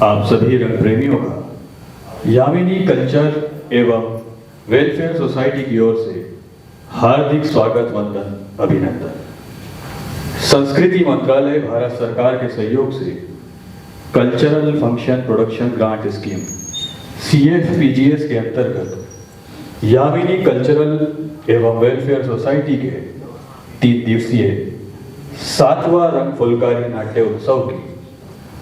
आप सभी रंग प्रेमियों का यामिनी कल्चर एवं वेलफेयर सोसाइटी की ओर से हार्दिक स्वागत, वंदन, अभिनंदन। संस्कृति मंत्रालय भारत सरकार के सहयोग से cultural function production grant scheme CFPGS के अंतर्गत यामिनी कल्चरल एवं वेलफेयर सोसाइटी के 3 दिवसीय 7वां रंग फुलकारी नाट्य उत्सव की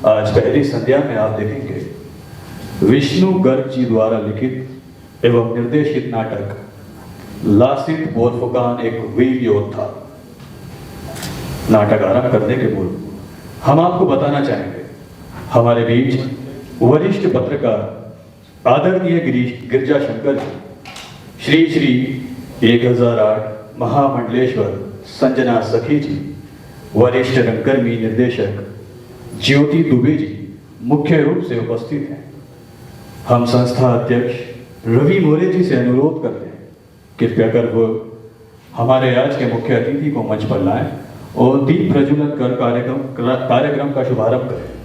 आज पहली संध्या में आप देखेंगे विष्णु गर्ग जी द्वारा लिखित एवं निर्देशित नाटक लासित बोरफुकान एक वीर योद्धा। नाटक आरंभ करने के पूर्व हम आपको बताना चाहेंगे, हमारे बीच वरिष्ठ पत्रकार आदरणीय गिरजा शंकर जी, श्री 1008 महामंडलेश्वर संजना सखी जी, वरिष्ठ रंगकर्मी निर्देशक ज्योति दुबे जी मुख्य रूप से उपस्थित हैं। हम संस्था अध्यक्ष रवि मोरे जी से अनुरोध करते हैं, कृपया कर वो हमारे आज के मुख्य अतिथि को मंच पर लाएं और दीप प्रज्वलन कर कार्यक्रम का शुभारंभ करें।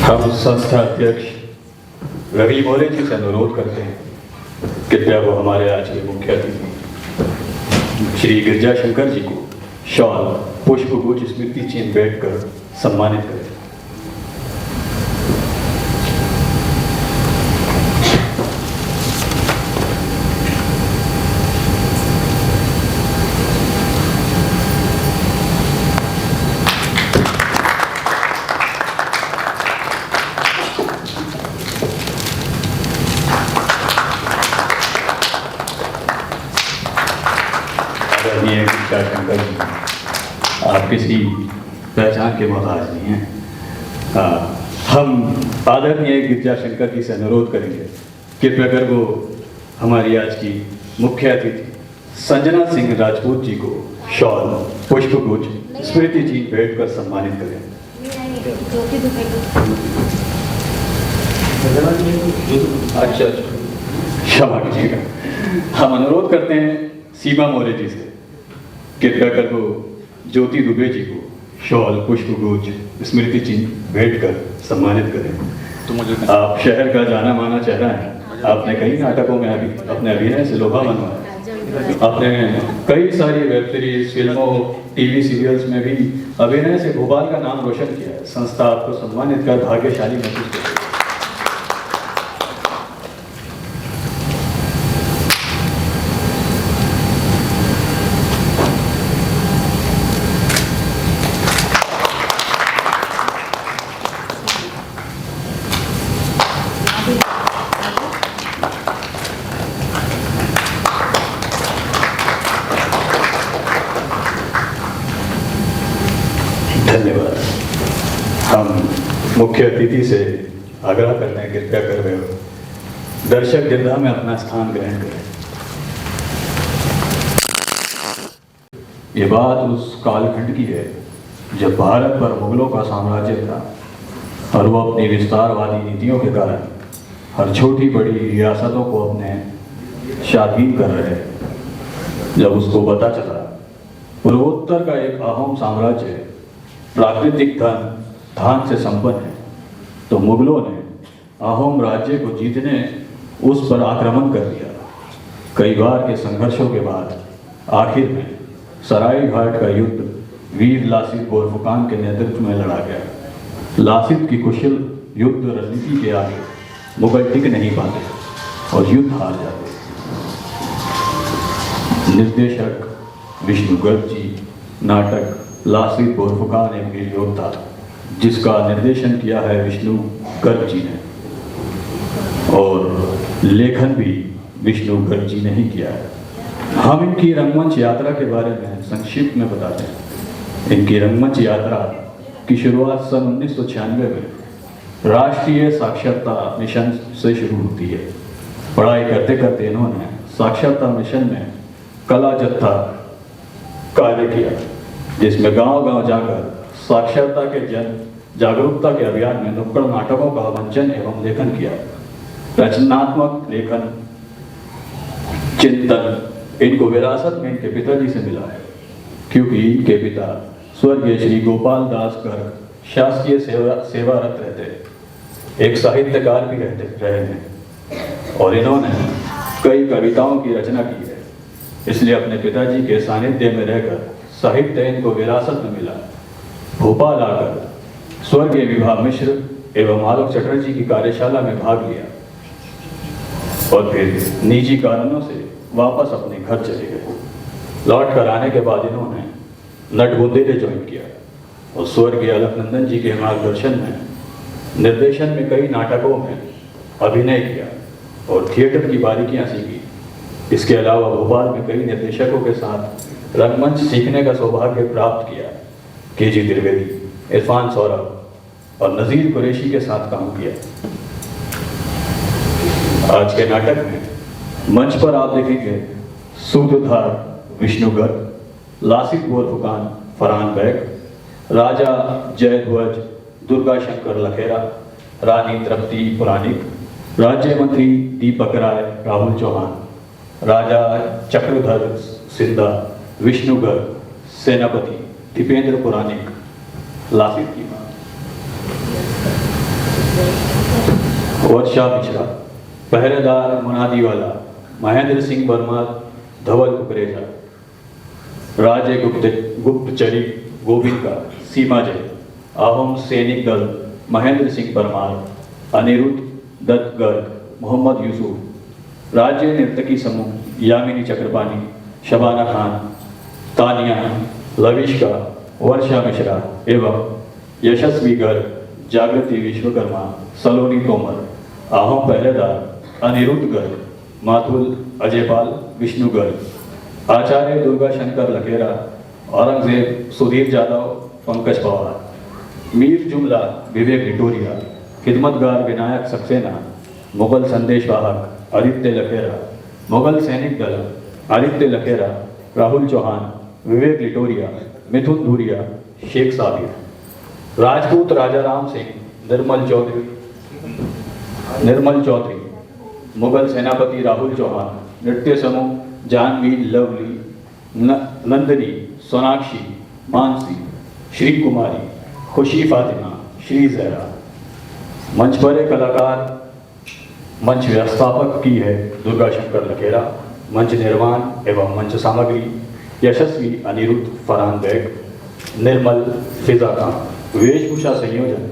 हम संस्था अध्यक्ष रवि मोरे जी से अनुरोध करते हैं, कृपया वो हमारे आज के मुख्य अतिथि श्री गिरजा शंकर जी को शॉल, पुष्पगुच्छ, स्मृति चिन्ह भेंट कर सम्मानित करें। शंकर जी, आप किसी पहचान के मोहताज नहीं हैं। हम आदरणीय गिरजा शंकर जी से अनुरोध करेंगे, कृपया कर वो हमारी आज की मुख्य अतिथि संजना सिंह राजपूत जी को शॉल, पुष्पगुच्छ, स्मृति जी भेंट कर सम्मानित करें। अच्छा, क्षमा कीजिएगा। हम अनुरोध करते हैं सीमा मोरे जी से, कृपया कर वो ज्योति दुबे जी को शॉल, पुष्पगुच्छ, स्मृति चिन्ह भेंट कर सम्मानित करें। तो मुझे आप शहर का जाना माना चेहरा है। आपने कई नाटकों में अपने अभिनय से लोभा मनवाया। आपने कई सारी वेब सीरीज, फिल्मों, टीवी सीरियल्स में भी अभिनय से भोपाल का नाम रोशन किया है। संस्था आपको सम्मानित कर भाग्यशाली महसूस करती है। मुख्य अतिथि से आग्रह करते हैं, कृपया कर रहे हो दर्शक दीर्घा में अपना स्थान ग्रहण करें। ये बात उस कालखंड की है जब भारत पर मुगलों का साम्राज्य था और वो अपनी विस्तारवादी नीतियों के कारण हर छोटी बड़ी रियासतों को अपने स्वाधीन कर रहे हैं। जब उसको पता चला पूर्वोत्तर का एक अहोम साम्राज्य प्राकृतिक धान से संपन्न है, तो मुगलों ने अहोम राज्य को जीतने उस पर आक्रमण कर दिया। कई बार के संघर्षों के बाद आखिर में सराय घाट का युद्ध वीर लासित बोरफुकान के नेतृत्व में लड़ा गया। लासित की कुशल युद्ध रणनीति के आगे मुगल टिक नहीं पाते और युद्ध हार जाते। निर्देशक विष्णु गर्ग जी, नाटक लासित बोरफुकान एक वीर योद्धा, जिसका निर्देशन किया है विष्णु गर्ग जी ने, और लेखन भी विष्णु गर्ग जी ने ही किया है। हम इनकी रंगमंच यात्रा के बारे में संक्षिप्त में बताते हैं। इनकी रंगमंच यात्रा की शुरुआत सन 1996 में राष्ट्रीय साक्षरता मिशन से शुरू होती है। पढ़ाई करते करते इन्होंने साक्षरता मिशन में कला जत्था कार्य किया, जिसमें गांव-गांव जाकर साक्षरता के जागरूकता के अभियान में नुक्कड़ नाटकों का मंचन एवं लेखन किया। रचनात्मक लेखन चिंतन इनको विरासत में इनके पिताजी से मिला है, क्योंकि इनके पिता स्वर्गीय श्री गोपाल दास गर्ग शासकीय सेवारत रहते, एक साहित्यकार भी रहे हैं और इन्होंने कई कविताओं की रचना की है। इसलिए अपने पिताजी के सानिध्य में रहकर साहित्य इनको विरासत में मिला। भोपाल आकर स्वर्गीय विभा मिश्र एवं आलोक चटर्जी की कार्यशाला में भाग लिया और फिर निजी कारणों से वापस अपने घर चले गए। लौट कर आने के बाद इन्होंने नटबुंदेले ज्वाइन किया और स्वर्गीय अलकनंदन जी के मार्गदर्शन में निर्देशन में कई नाटकों में अभिनय किया और थिएटर की बारीकियां सीखी। इसके अलावा भोपाल में कई निर्देशकों के साथ रंगमंच सीखने का सौभाग्य प्राप्त किया। के.जी. त्रिवेदी, इरफान सौरभ और नज़ीर कुरैशी के साथ काम किया। आज के नाटक में मंच पर आप देखेंगे सूत्रधार विष्णु गर्ग, लासित बोरफुकान फरहान बैग, राजा जयध्वज दुर्गा शंकर लखेरा, रानी तृप्ति पुराणिक, राज्य मंत्री दीपक राय राहुल चौहान, राजा चक्रधर सिंधा विष्णु गर्ग, सेनापति दीपेंद्र पुराणिक लासित की मां, वर्षा मिश्रा, पहरेदार मुनादीवाला महेंद्र सिंह वर्मा धवल कुकरेजा, राजे गुप्तचरी गोविंदा सीमा जय, अहोम सैनिक दल महेंद्र सिंह परमार, अनिरुद्ध दत्त गर्ग, मोहम्मद यूसुफ, राज्य नर्तकी समूह यामिनी चक्रपाणी, शबाना खान, तानिया, लविष्का, वर्षा मिश्रा एवं यशस्वी गर्ग, जागृति विश्वकर्मा, सलोनी तोमर, अहोम पहरेदार अनिरुद्ध गर्ग, माथुल अजयपाल विष्णु गर्ग, आचार्य दुर्गा शंकर लखेरा, औरंगजेब सुधीर जाधव पंकज पवार, मीर जुमला विवेक लिटोरिया, खिदमतगार विनायक सक्सेना, मुगल संदेश वाहक आदित्य लखेरा, मुगल सैनिक दल आदित्य लखेरा, राहुल चौहान, विवेक लिटोरिया, मिथुन धूरिया, शेख साबिर, राजपूत राजा राम सिंह, निर्मल चौधरी, मुगल सेनापति राहुल चौहान, नृत्य समूह जानवी लवली, नंदनी, सोनाक्षी, मानसी, श्री कुमारी, खुशी फातिमा, श्री जहरा। मंच पर कलाकार मंच व्यवस्थापक की है दुर्गा शंकर लखेरा, मंच निर्माण एवं मंच सामग्री यशस्वी अनिरुद्ध फरहान बैग, निर्मल फिजा खान, वेशभूषा संयोजन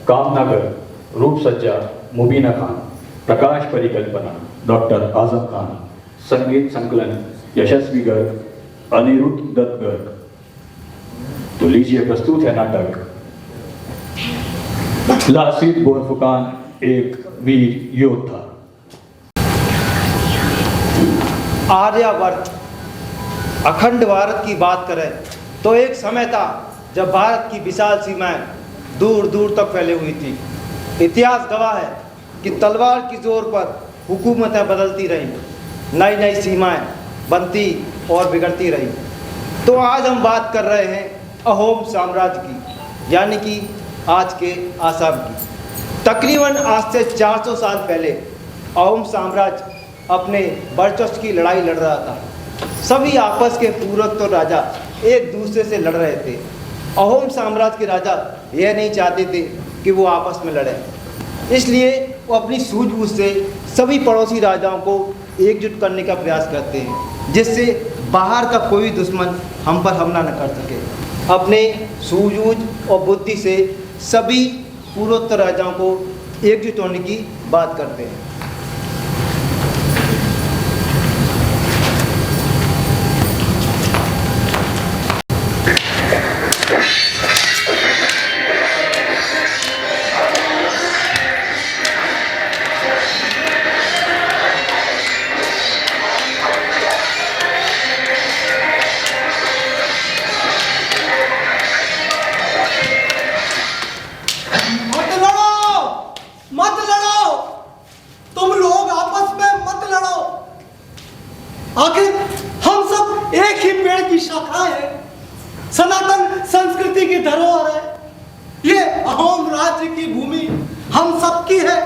कामनागर, रूप सज्जा मुबीना खान, प्रकाश परिकल्पना डॉक्टर आजम खान, संगीत संकलन यशस्वी गर्ग, अनिरुद्ध दत्त गर्ग। तो लीजिए प्रस्तुत है नाटक लासित बोरफुकान एक वीर योद्धा। आर्यावर्त अखंड भारत की बात करें तो एक समय था जब भारत की विशाल सीमाएं दूर दूर तक फैली हुई थी। इतिहास गवाह है कि तलवार की जोर पर हुकूमतें बदलती रहीं, नई नई सीमाएं बनती और बिगड़ती रहीं। तो आज हम बात कर रहे हैं अहोम साम्राज्य की, यानी कि आज के आसाम की। तकरीबन आज से 400 साल पहले अहोम साम्राज्य अपने वर्चस्व की लड़ाई लड़ रहा था। सभी आपस के पूर्वोत्तर राजा एक दूसरे से लड़ रहे थे। अहोम साम्राज्य के राजा यह नहीं चाहते थे कि वो आपस में लड़े, इसलिए वो अपनी सूझबूझ से सभी पड़ोसी राजाओं को एकजुट करने का प्रयास करते हैं, जिससे बाहर का कोई दुश्मन हम पर हमला न कर सके। अपने सूझबूझ और बुद्धि से सभी पूर्वोत्तर राजाओं को एकजुट होने की बात करते हैं। आखिर हम सब एक ही पेड़ की शाखा है, सनातन संस्कृति की धरोहर है। ये अहोम राज्य की भूमि हम सबकी है।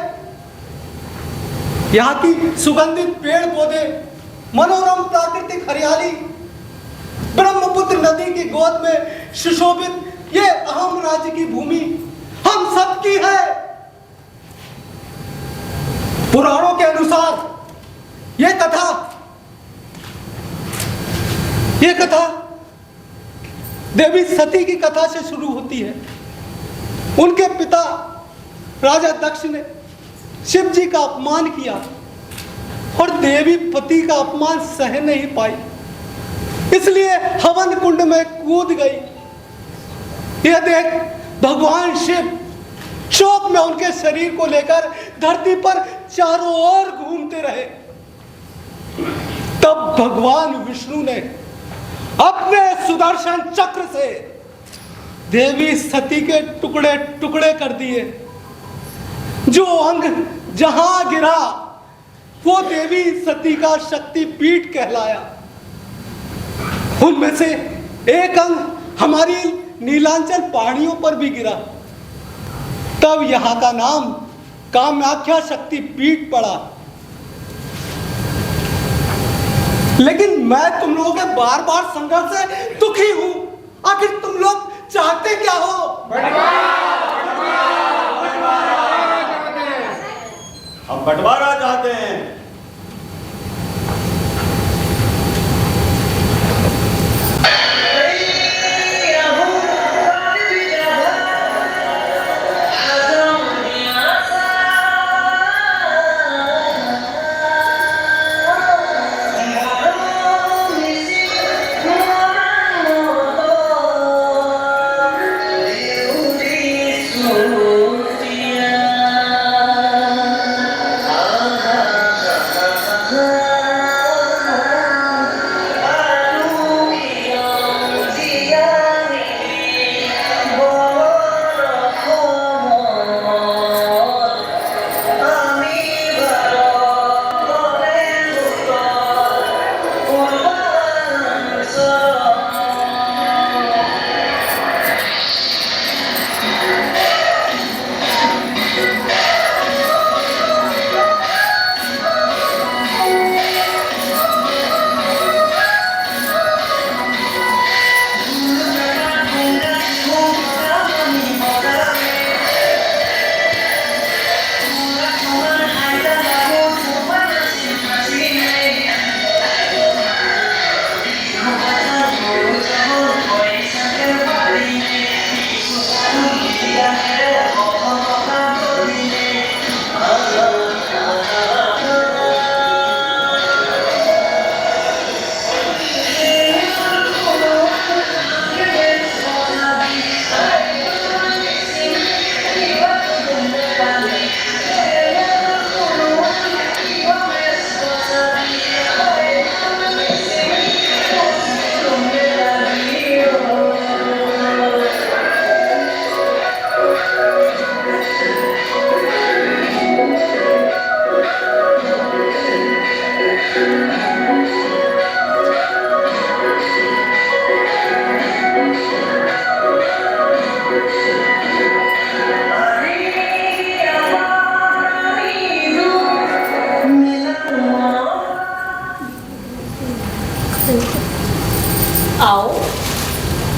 यहाँ की सुगंधित पेड़ पौधे, मनोरम प्राकृतिक हरियाली, ब्रह्मपुत्र नदी की गोद में सुशोभित ये अहोम राज्य की भूमि हम सबकी है। पुराणों के अनुसार ये कथा देवी सती की कथा से शुरू होती है। उनके पिता राजा दक्ष ने शिव जी का अपमान किया और देवी पति का अपमान सह नहीं पाई, इसलिए हवन कुंड में कूद गई। यह देख भगवान शिव शोक में उनके शरीर को लेकर धरती पर चारों ओर घूमते रहे। तब भगवान विष्णु ने अपने सुदर्शन चक्र से देवी सती के टुकड़े टुकड़े कर दिए। जो अंग जहां गिरा वो देवी सती का शक्ति पीठ कहलाया। उनमें से एक अंग हमारी नीलांचल पहाड़ियों पर भी गिरा। तब यहां का नाम कामाख्या शक्ति पीठ पड़ा। लेकिन मैं तुम लोगों के बार बार संघर्ष से दुखी हूं। आखिर तुम लोग चाहते क्या हो? हम बंटवारा चाहते हैं।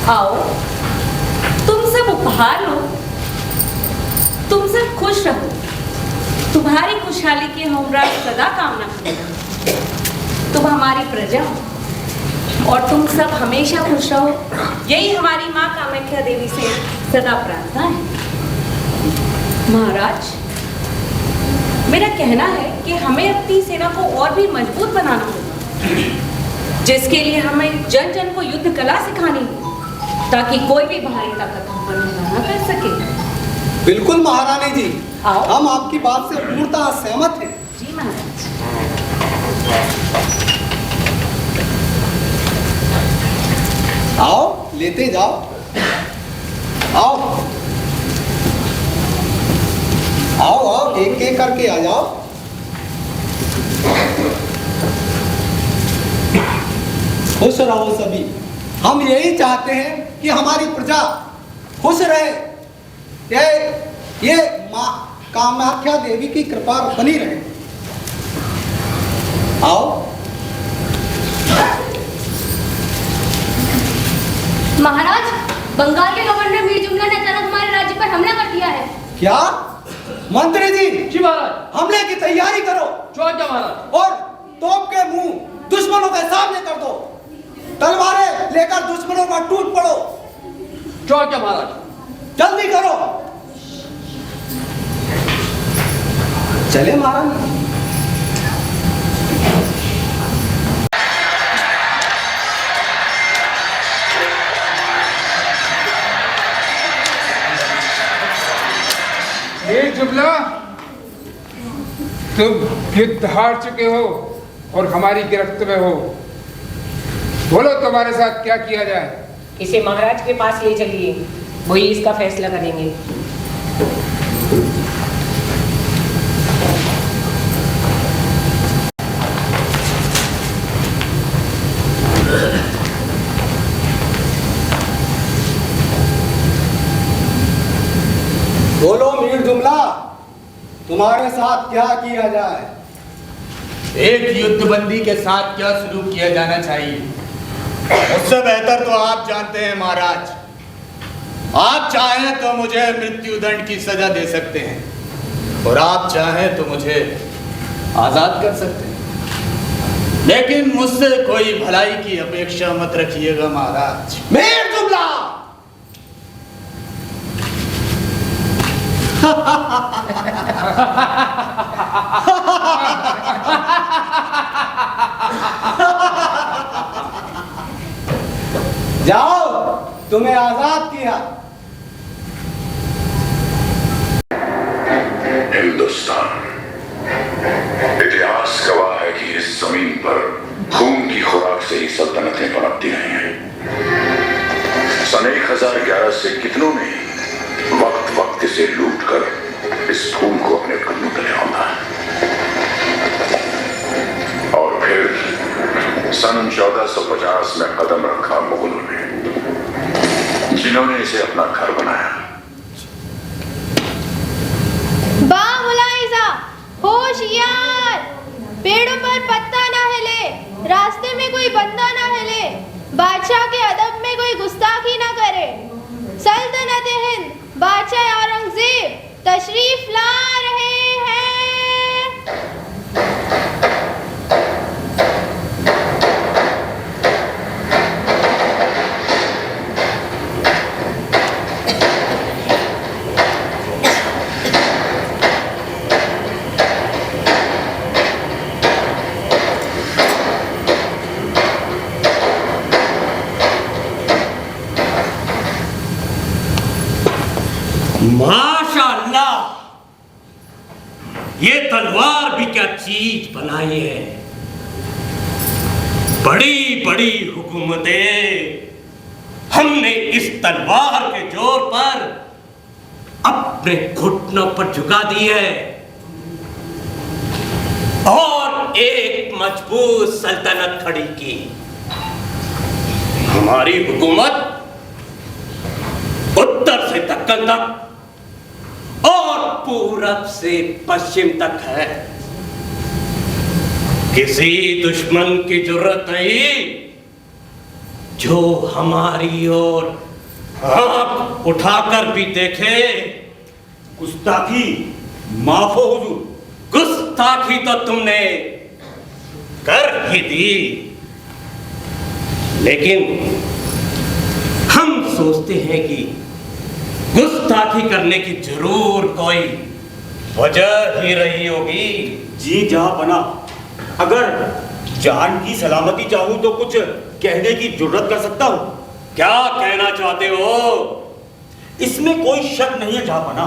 आओ, तुम सब उपहार लो, तुम सब खुश रहो, तुम्हारी खुशहाली की हमरा सदा कामना करेंगे। तुम हमारी प्रजा हो और तुम सब हमेशा खुश रहो, यही हमारी माँ कामाख्या देवी से सदा प्रार्थना है। महाराज, मेरा कहना है कि हमें अपनी सेना को और भी मजबूत बनाना होगा, जिसके लिए हमें जन जन को युद्ध कला सिखानी होगी, ताकि कोई भी बाहरी ताकत हम पर हमला न कर सके। बिल्कुल महारानी जी, आओ। हम आपकी बात से पूर्णतः सहमत हैं। जी महाराज। आओ, लेते जाओ। आओ आओ आओ, एक एक करके आ जाओ। खुश रहो सभी। हम यही चाहते हैं कि हमारी प्रजा खुश रहे। ये माँ कामाख्या देवी की कृपा बनी रहे। आओ। महाराज, बंगाल के गवर्नर मीर जुमला ने अचानक हमारे राज्य पर हमला कर दिया है। क्या? मंत्री जी, जी महाराज। हमले की तैयारी करो। चौथा महाराज। और तोप के मुंह दुश्मनों के सामने कर दो। तलवारें लेकर दुश्मनों पर टूट पड़ो। चौथा महाराज। जल्दी करो। चले महाराज। मीर जुमला, तुम युद्ध हार चुके हो और हमारी गिरफ्त में हो। बोलो तुम्हारे साथ क्या किया जाए। इसे महाराज के पास ले चलिए, वही इसका फैसला करेंगे। बोलो मीर जुमला, तुम्हारे साथ क्या किया जाए। एक युद्धबंदी के साथ क्या सलूक किया जाना चाहिए, उससे बेहतर तो आप जानते हैं महाराज। आप चाहें तो मुझे मृत्युदंड की सजा दे सकते हैं और आप चाहें तो मुझे आजाद कर सकते हैं, लेकिन मुझसे कोई भलाई की अपेक्षा मत रखिएगा महाराज। मीर जुमला, जाओ, तुम्हें आजाद किया। हिंदुस्तान, इतिहास गवाह है कि इस जमीन पर खून की खुराक से ही सल्तनतें पनपती रही हैं। सन 1011 से कितनों ने वक्त वक्त से लूट कर इस भूमि को अपने पन्नों तले आना, और फिर सन 1450 में कदम रखा मुगलों ने, जिन्होंने इसे अपना घर बनाया। मुलाहिजा, होशियार, पेड़ों पर पत्ता ना हिले, रास्ते में कोई बंदा ना हिले, बादशाह के अदब में कोई गुस्ताखी ना करे। सल्तनत हिंद बादशाह औरंगजेब तशरीफ ला रहे हैं। माशाअल्लाह, ये तलवार भी क्या चीज बनाई है। बड़ी बड़ी हुकूमतें हमने इस तलवार के जोर पर अपने घुटनों पर झुका दी है और एक मजबूत सल्तनत खड़ी की। हमारी हुकूमत उत्तर से दक्कन तक और पूरब से पश्चिम तक है। किसी दुश्मन की जरूरत नहीं जो हमारी ओर आंख उठाकर भी देखे। गुस्ताखी माफ हो हुजूर। गुस्ताखी तो तुमने कर ही दी, लेकिन हम सोचते हैं कि गुस्ताखी करने की जरूर कोई वजह ही रही होगी। जी जहां बना, अगर जान की सलामती चाहूं तो कुछ कहने की जुर्रत कर सकता हूं। क्या कहना चाहते हो? इसमें कोई शक नहीं है जहां बना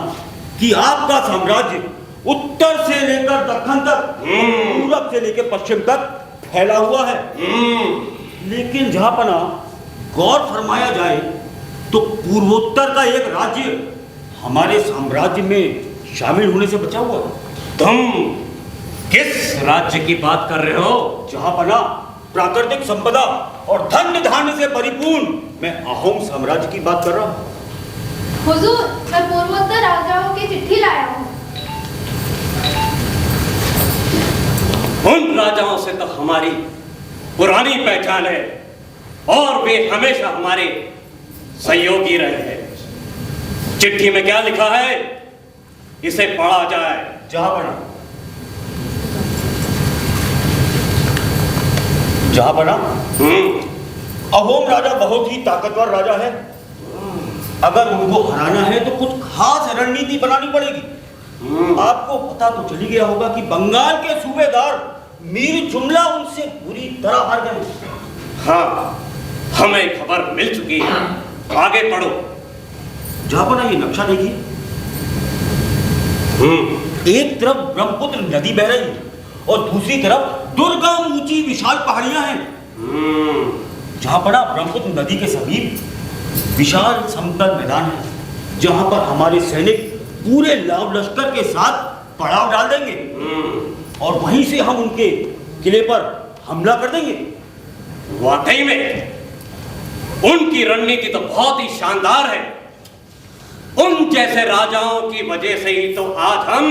कि आपका साम्राज्य उत्तर से लेकर दक्षिण तक, पूरब से लेकर पश्चिम तक फैला हुआ है। लेकिन जहां बना गौर फरमाया जाए तो पूर्वोत्तर का एक राज्य हमारे साम्राज्य में शामिल होने से बचा हुआ है। तुम किस राज्य की बात कर रहे हो? जहां बना प्राकृतिक संपदा और धन्य धान्य से परिपूर्ण मैं अहोम साम्राज्य की बात कर रहा हूं। हुजूर, मैं पूर्वोत्तर राजाओं की चिट्ठी लाया हूँ। उन राजाओं से तो हमारी पुरानी पहचान है और वे हमेशा हमारे सहयोगी रहे हैं। चिट्ठी में क्या लिखा है, इसे पढ़ा जाए। जहां बना, जहां बना अहोम राजा बहुत ही ताकतवर राजा है। अगर उनको हराना है तो कुछ खास रणनीति बनानी पड़ेगी। आपको पता तो चली गया होगा कि बंगाल के सूबेदार मीर जुमला उनसे बुरी तरह हार गए। हाँ, हमें खबर मिल चुकी है। आगे पढ़ो। जहां बना ये नक्शा देखिए। एक तरफ ब्रह्मपुत्र नदी बह रही है और दूसरी तरफ दुर्गम ऊंची विशाल पहाड़ियां हैं। जहां बड़ा ब्रह्मपुत्र नदी के समीप विशाल समतल मैदान है, जहां पर हमारे सैनिक पूरे लाव लश्कर के साथ पड़ाव डाल देंगे और वहीं से हम उनके किले पर हमला कर देंगे। वाकई में उनकी रणनीति तो बहुत ही शानदार है। उन जैसे राजाओं की वजह से ही तो आज हम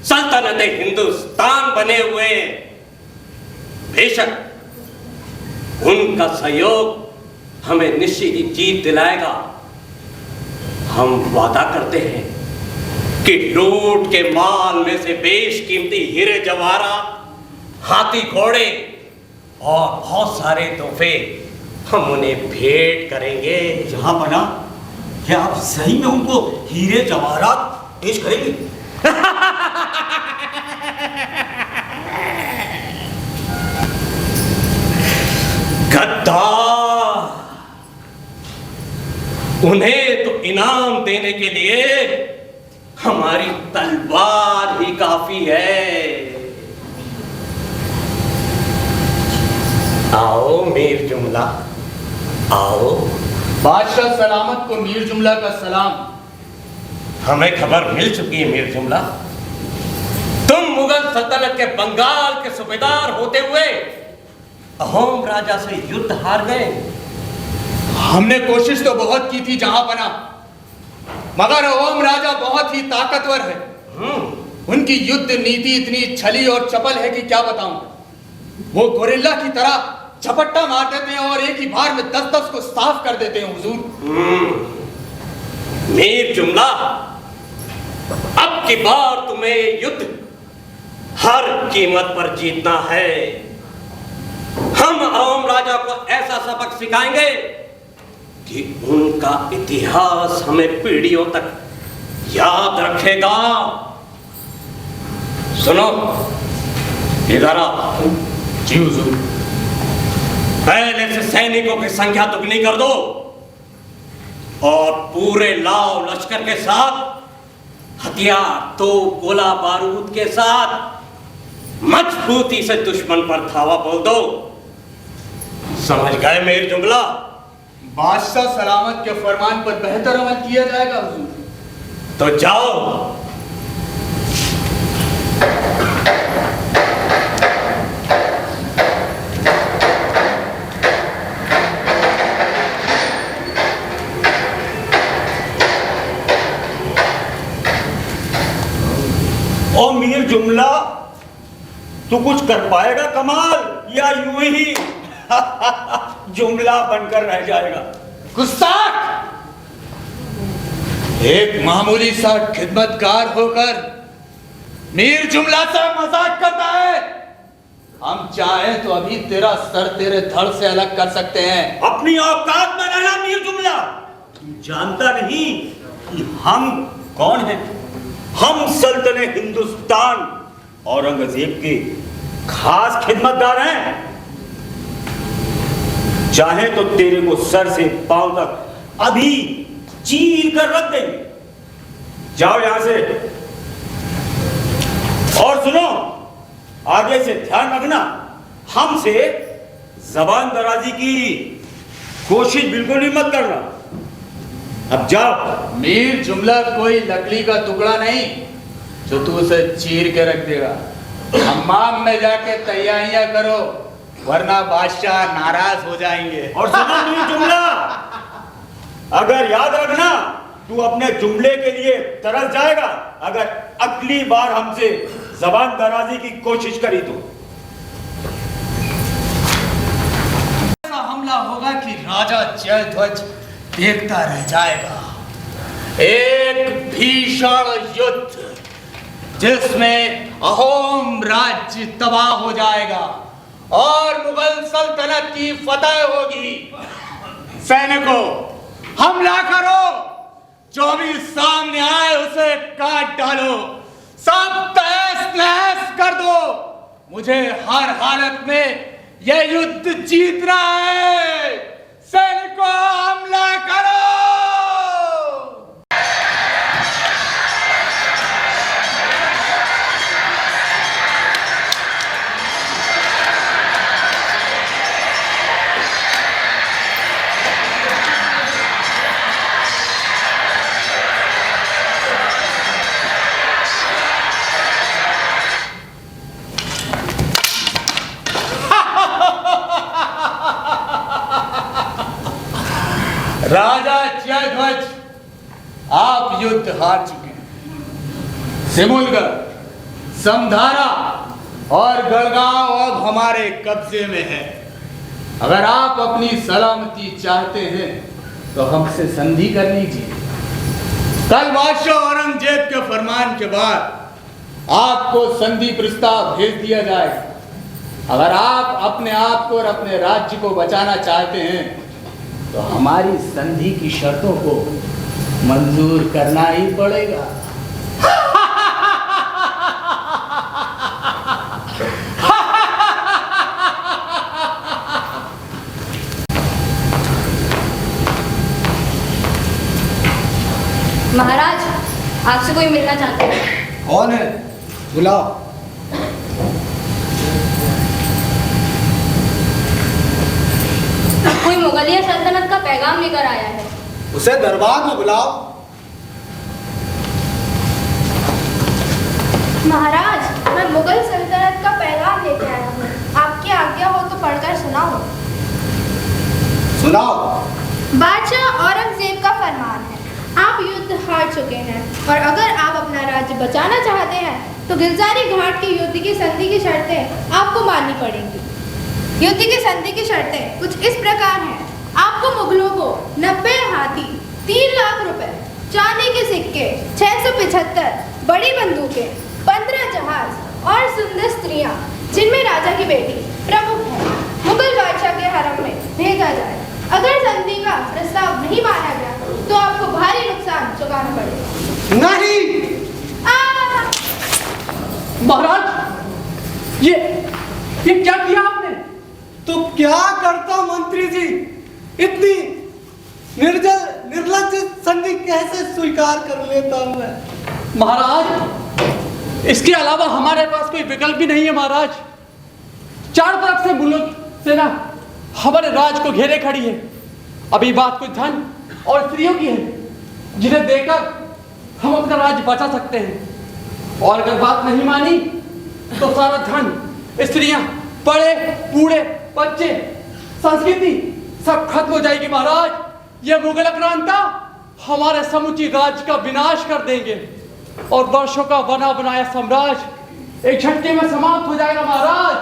सल्तनत हिंदुस्तान बने हुए हैं। बेशक उनका सहयोग हमें निश्चित ही जीत दिलाएगा। हम वादा करते हैं कि लूट के माल में से बेशकीमती हीरे जवाहरात, हाथी घोड़े और बहुत सारे तोहफे हम उन्हें भेंट करेंगे। जहां बना, क्या आप सही में उनको हीरे जवाहरात पेश करेंगे? गद्दार, उन्हें तो इनाम देने के लिए हमारी तलवार ही काफी है। आओ मीर जुमला, आओ। बादशाह सलामत को मीर जुमला का सलाम। हमें खबर मिल चुकी है मीर जुमला, तुम मुगल सल्तनत के बंगाल के सूबेदार होते हुए अहोम राजा से युद्ध हार गए। हमने कोशिश तो बहुत की थी जहां बना, मगर अहोम राजा बहुत ही ताकतवर है। उनकी युद्ध नीति इतनी छली और चपल है कि क्या बताऊं। वो गोरिल्ला की तरह झपट्टा मार देते हैं और एक ही बार में 10-10 को साफ कर देते हैं हुजूर। मीर जुमला, अब की बार तुम्हें युद्ध हर कीमत पर जीतना है। हम अहोम राजा को ऐसा सबक सिखाएंगे कि उनका इतिहास हमें पीढ़ियों तक याद रखेगा। सुनो, इधर आओ। जी हुजूर। पहले से सैनिकों की संख्या दुगनी कर दो और पूरे लाव लश्कर के साथ हथियार, तो गोला बारूद के साथ मजबूती से दुश्मन पर धावा बोल दो। समझ गए मीर जुमला? बादशाह सलामत के फरमान पर बेहतर अमल किया जाएगा हुजूर। तो जाओ। ओ मीर जुमला, तू कुछ कर पाएगा कमाल या यूं ही? जुमला बनकर रह जाएगा। गुस्ताख! एक मामूली सा खिदमतगार होकर मीर जुमला से मजाक करता है। हम चाहे तो अभी तेरा सर तेरे धड़ से अलग कर सकते हैं। अपनी औकात में रहना मीर जुमला। तू जानता नहीं कि हम कौन हैं? हम सल्तने हिंदुस्तान औरंगजेब के खास खिदमतगार हैं। चाहे तो तेरे को सर से पांव तक अभी चीर कर रख देंगे। जाओ यहां से। और सुनो, आगे से ध्यान रखना, हमसे जबान दराजी की कोशिश बिल्कुल भी मत करना। अब जाओ। मीर जुमला कोई लकड़ी का टुकड़ा नहीं जो तू उसे चीर के रख देगा। हम्माम में जाके तैयारियां करो, वरना बादशाह नाराज हो जाएंगे। और सुनो मीर जुमला, अगर याद रखना, तू अपने जुमले के लिए तरस जाएगा अगर अगली बार हमसे जबान दराजी की कोशिश करी तो। ऐसा हमला होगा कि राजा जयध्वज देखता रह जाएगा। एक भीषण युद्ध जिसमें अहोम राज्य तबाह हो जाएगा और मुगल सल्तनत की फतह होगी। सैनिकों, हमला करो। जो भी सामने आए उसे काट डालो, सब तहस नहस कर दो। मुझे हर हालत में यह युद्ध जीतना है। सैनिकों, हमला करो। राजा जयध्वज, आप युद्ध हार चुके हैं। सिमुलगढ़, समधारा और गढ़गांव अब हमारे कब्जे में है। अगर आप अपनी सलामती चाहते हैं तो हमसे संधि कर लीजिए। कल बादशाह औरंगजेब के फरमान के बाद आपको संधि प्रस्ताव भेज दिया जाएगा। अगर आप अपने आप को और अपने राज्य को बचाना चाहते हैं तो हमारी संधि की शर्तों को मंजूर करना ही पड़ेगा। महाराज, आपसे कोई मिलना चाहता है। कौन है? बुलाओ। कोई मुगलिया सल्तनत का पैगाम लेकर आया है। उसे दरबार में बुलाओ। महाराज, मैं मुगल सल्तनत का पैगाम लेकर आया हूँ। आपकी आज्ञा हो तो पढ़कर सुनाओ। सुनाओ। बादशाह औरंगजेब का फरमान है, आप युद्ध हार चुके हैं और अगर आप अपना राज्य बचाना चाहते हैं तो गिरजारी घाट की युद्ध की संधि की शर्तें आपको माननी पड़ेंगी। युद्ध की संधि की शर्तें कुछ इस प्रकार हैं। आपको मुगलों को 90 हाथी, 3 लाख रुपए, चांदी के सिक्के, 675 बड़ी बंदूकें, 15 जहाज और सुंदर स्त्रियां जिनमें राजा की बेटी प्रमुख है, मुगल बादशाह के हरम में भेजा जाए। अगर संधि का प्रस्ताव नहीं माना गया तो आपको भारी नुकसान चुकाना पड़ेगा। नहीं। महाराज, ये क्या किया आपने? तो क्या करता मंत्री जी? इतनी निर्लज्ज संधि कैसे स्वीकार कर लेता हूं मैं? महाराज, इसके अलावा हमारे पास कोई विकल्प भी नहीं है। महाराज, चारों तरफ से मुल्क सेना हमारे राज को घेरे खड़ी है। अभी बात कुछ धन और स्त्रियों की है जिन्हें देकर हम अपना राज्य बचा सकते हैं, और अगर बात नहीं मानी तो सारा धन, स्त्रियां, बड़े बूढ़े, बच्चे, संस्कृति सब खत्म हो जाएगी। महाराज, ये मुगल आक्रांता हमारे समुची राज्य का विनाश कर देंगे और वर्षों का बना बनाया साम्राज्य एक झटके में समाप्त हो जाएगा। महाराज,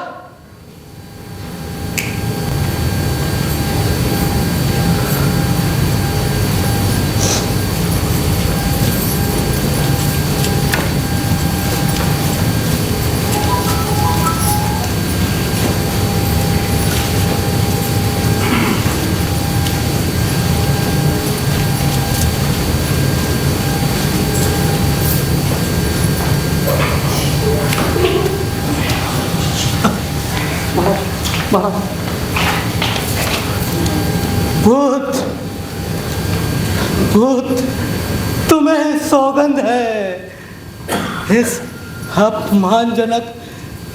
भूत भूत तुम्हें सौगंध है, इस अपमानजनक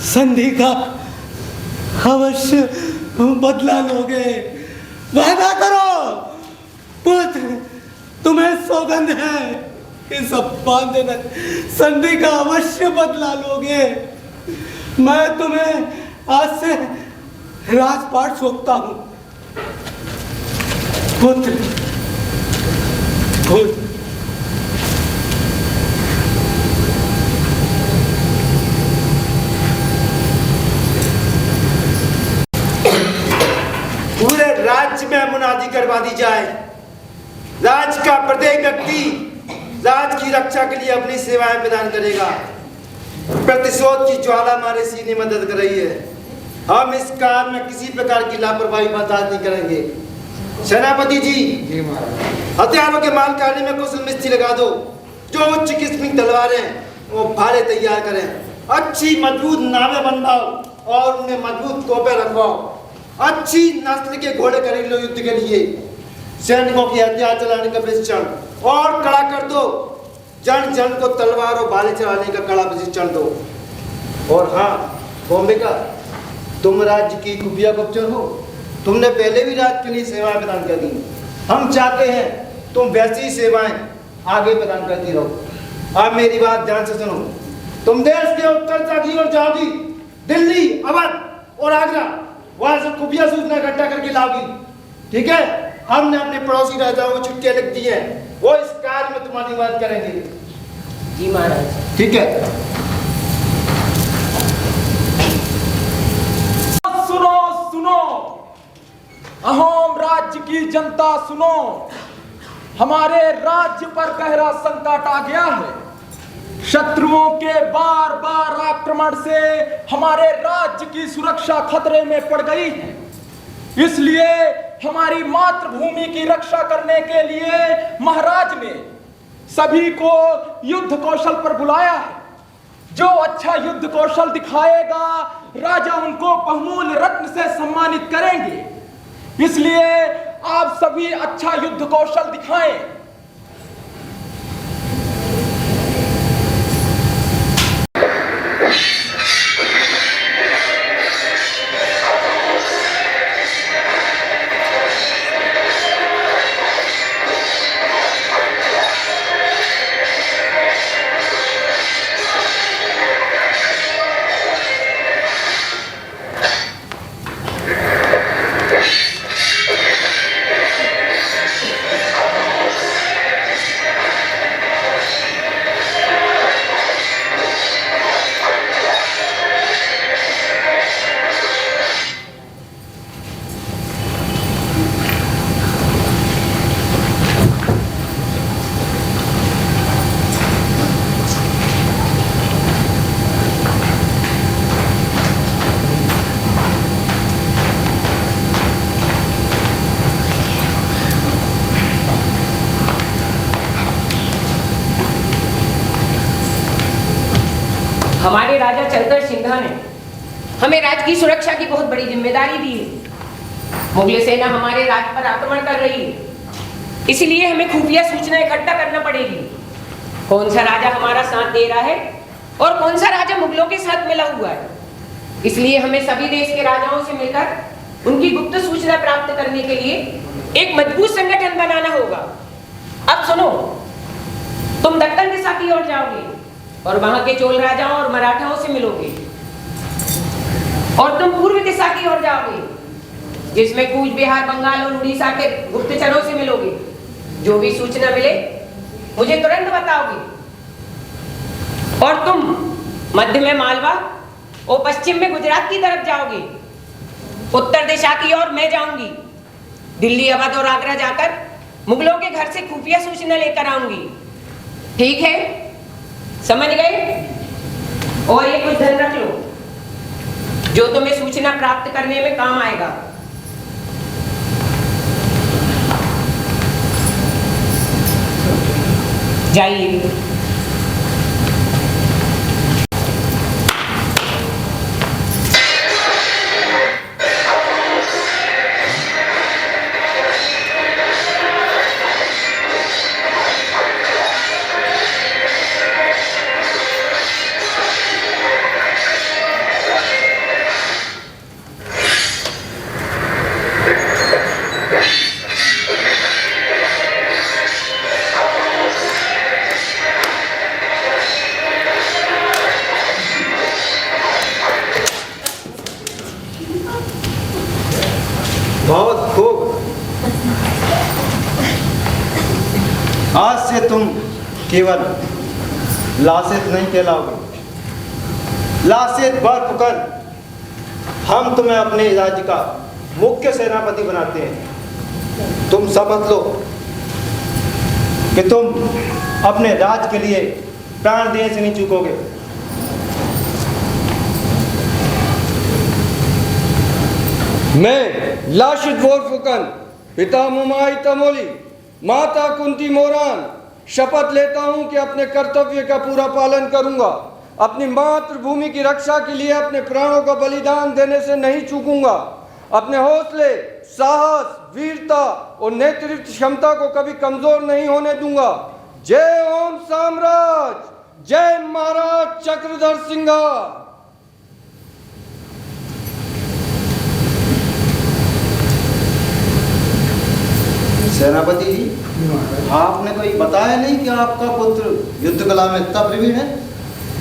संधि का अवश्य बदला लोगे। वादा करो पुत्र, तुम्हें सौगंध है, इस अपमानजनक संधि का अवश्य बदला लोगे। मैं तुम्हें आज से राजपाट सौंपता हूं। पुत्र पुत्र पूरे राज्य में मुनादी करवा दी जाए, राज्य का प्रत्येक व्यक्ति राज्य की रक्षा के लिए अपनी सेवाएं प्रदान करेगा। प्रतिशोध की ज्वाला हमारे सीने में मदद कर रही है। हम इस कार्य में किसी प्रकार की लापरवाही बर्दाश्त नहीं करेंगे। सेनापति जी, हथियारों के मालखाने में कुछ मिस्त्री लगा दो। जो उच्च किस्म की तलवारें वो भाले तैयार करें। अच्छी मजबूत नावें बनवाओ और उनमें मजबूत तोपें रखवाओ। अच्छी नस्ल के घोड़े खरीद लो युद्ध के लिए। सैनिकों की हथियार चलाने का प्रशिक्षण और कड़ा कर दो। जन जन को तलवार और भाले चलाने का कड़ा प्रशिक्षण दो। और हाँ बॉम्बेका, तुम राज्य की खुफिया गुप्तचर हो। तुमने पहले भी राज्य के लिए सेवाएं प्रदान कर दी। हम चाहते हैं तुम वैसी सेवाएं आगे प्रदान करती रहो। अब मेरी बात ध्यान से सुनो। तुम देश के उत्तर की ओर जाओगी, दिल्ली, अवध और आगरा, वहां से खुफिया सूचना इकट्ठा करके लाओगी। ठीक है? हमने अपने पड़ोसी राजाओं को चिट्ठियां लिख दी हैं, वो इस कार्य में तुम्हारी मदद करेंगे। जी महाराज। ठीक है। सुनो सुनो, अहोम राज्य की जनता सुनो, हमारे राज्य पर गहरा संकट आ गया है। शत्रुओं के बार बार आक्रमण से हमारे राज्य की सुरक्षा खतरे में पड़ गई है। इसलिए हमारी मातृभूमि की रक्षा करने के लिए महाराज ने सभी को युद्ध कौशल पर बुलाया है। जो अच्छा युद्ध कौशल दिखाएगा राजा उनको बहुमूल्य रत्न से सम्मानित करेंगे। इसलिए आप सभी अच्छा युद्ध कौशल दिखाएं। हमारे राजा चलकर सिंघा ने हमें राज्य की सुरक्षा की बहुत बड़ी जिम्मेदारी दी है। मुगल सेना हमारे राज्य पर आक्रमण कर रही है, इसलिए हमें खुफिया सूचना इकट्ठा करना पड़ेगी। कौन सा राजा हमारा साथ दे रहा है और कौन सा राजा मुगलों के साथ मिला हुआ है। इसलिए हमें सभी देश के राजाओं से मिलकर उनकी गुप्त सूचना प्राप्त करने के लिए एक मजबूत संगठन बनाना होगा। अब सुनो, तुम दक्कन दिशा की ओर जाओगे और वहां के चोल राजाओं और मराठाओं से मिलोगे। और तुम पूर्व दिशा की ओर जाओगे, जिसमें कूच बिहार, बंगाल और उड़ीसा के गुप्तचरों से मिलोगे। जो भी सूचना मिले मुझे तुरंत बताओगे। और तुम मध्य में मालवा और पश्चिम में गुजरात की तरफ जाओगे। उत्तर दिशा की ओर मैं जाऊंगी। दिल्ली, अवध और आगरा जाकर मुगलों के घर से खुफिया सूचना लेकर आऊंगी। ठीक है, समझ गए? और ये कुछ धन रख लो जो तुम्हें सूचना प्राप्त करने में काम आएगा। जाइए। आज से तुम केवल लासित नहीं कहलाओगे, लासित बर्फ कर हम तुम्हें अपने राज्य का मुख्य सेनापति बनाते हैं। तुम समझ लो कि तुम अपने राज्य के लिए प्राण देने से नहीं चूकोगे। मैं लाशित वोरफुकन, पिता मुमाई तमोली, माता कुंती मोरान शपथ लेता हूं कि अपने कर्तव्य का पूरा पालन करूंगा, अपनी मातृभूमि की रक्षा के लिए अपने प्राणों का बलिदान देने से नहीं चूकूंगा, अपने हौसले, साहस, वीरता और नेतृत्व क्षमता को कभी कमजोर नहीं होने दूंगा। जय ओम साम्राज, जय महाराज चक्रधर सिंह। सेनापति जी, आपने कोई बताया नहीं कि आपका पुत्र युद्ध कला में इतना प्रवीण है?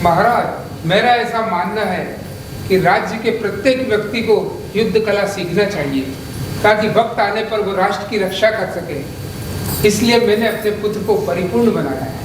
महाराज, मेरा ऐसा मानना है कि राज्य के प्रत्येक व्यक्ति को युद्ध कला सीखना चाहिए ताकि वक्त आने पर वो राष्ट्र की रक्षा कर सके। इसलिए मैंने अपने पुत्र को परिपूर्ण बनाया है।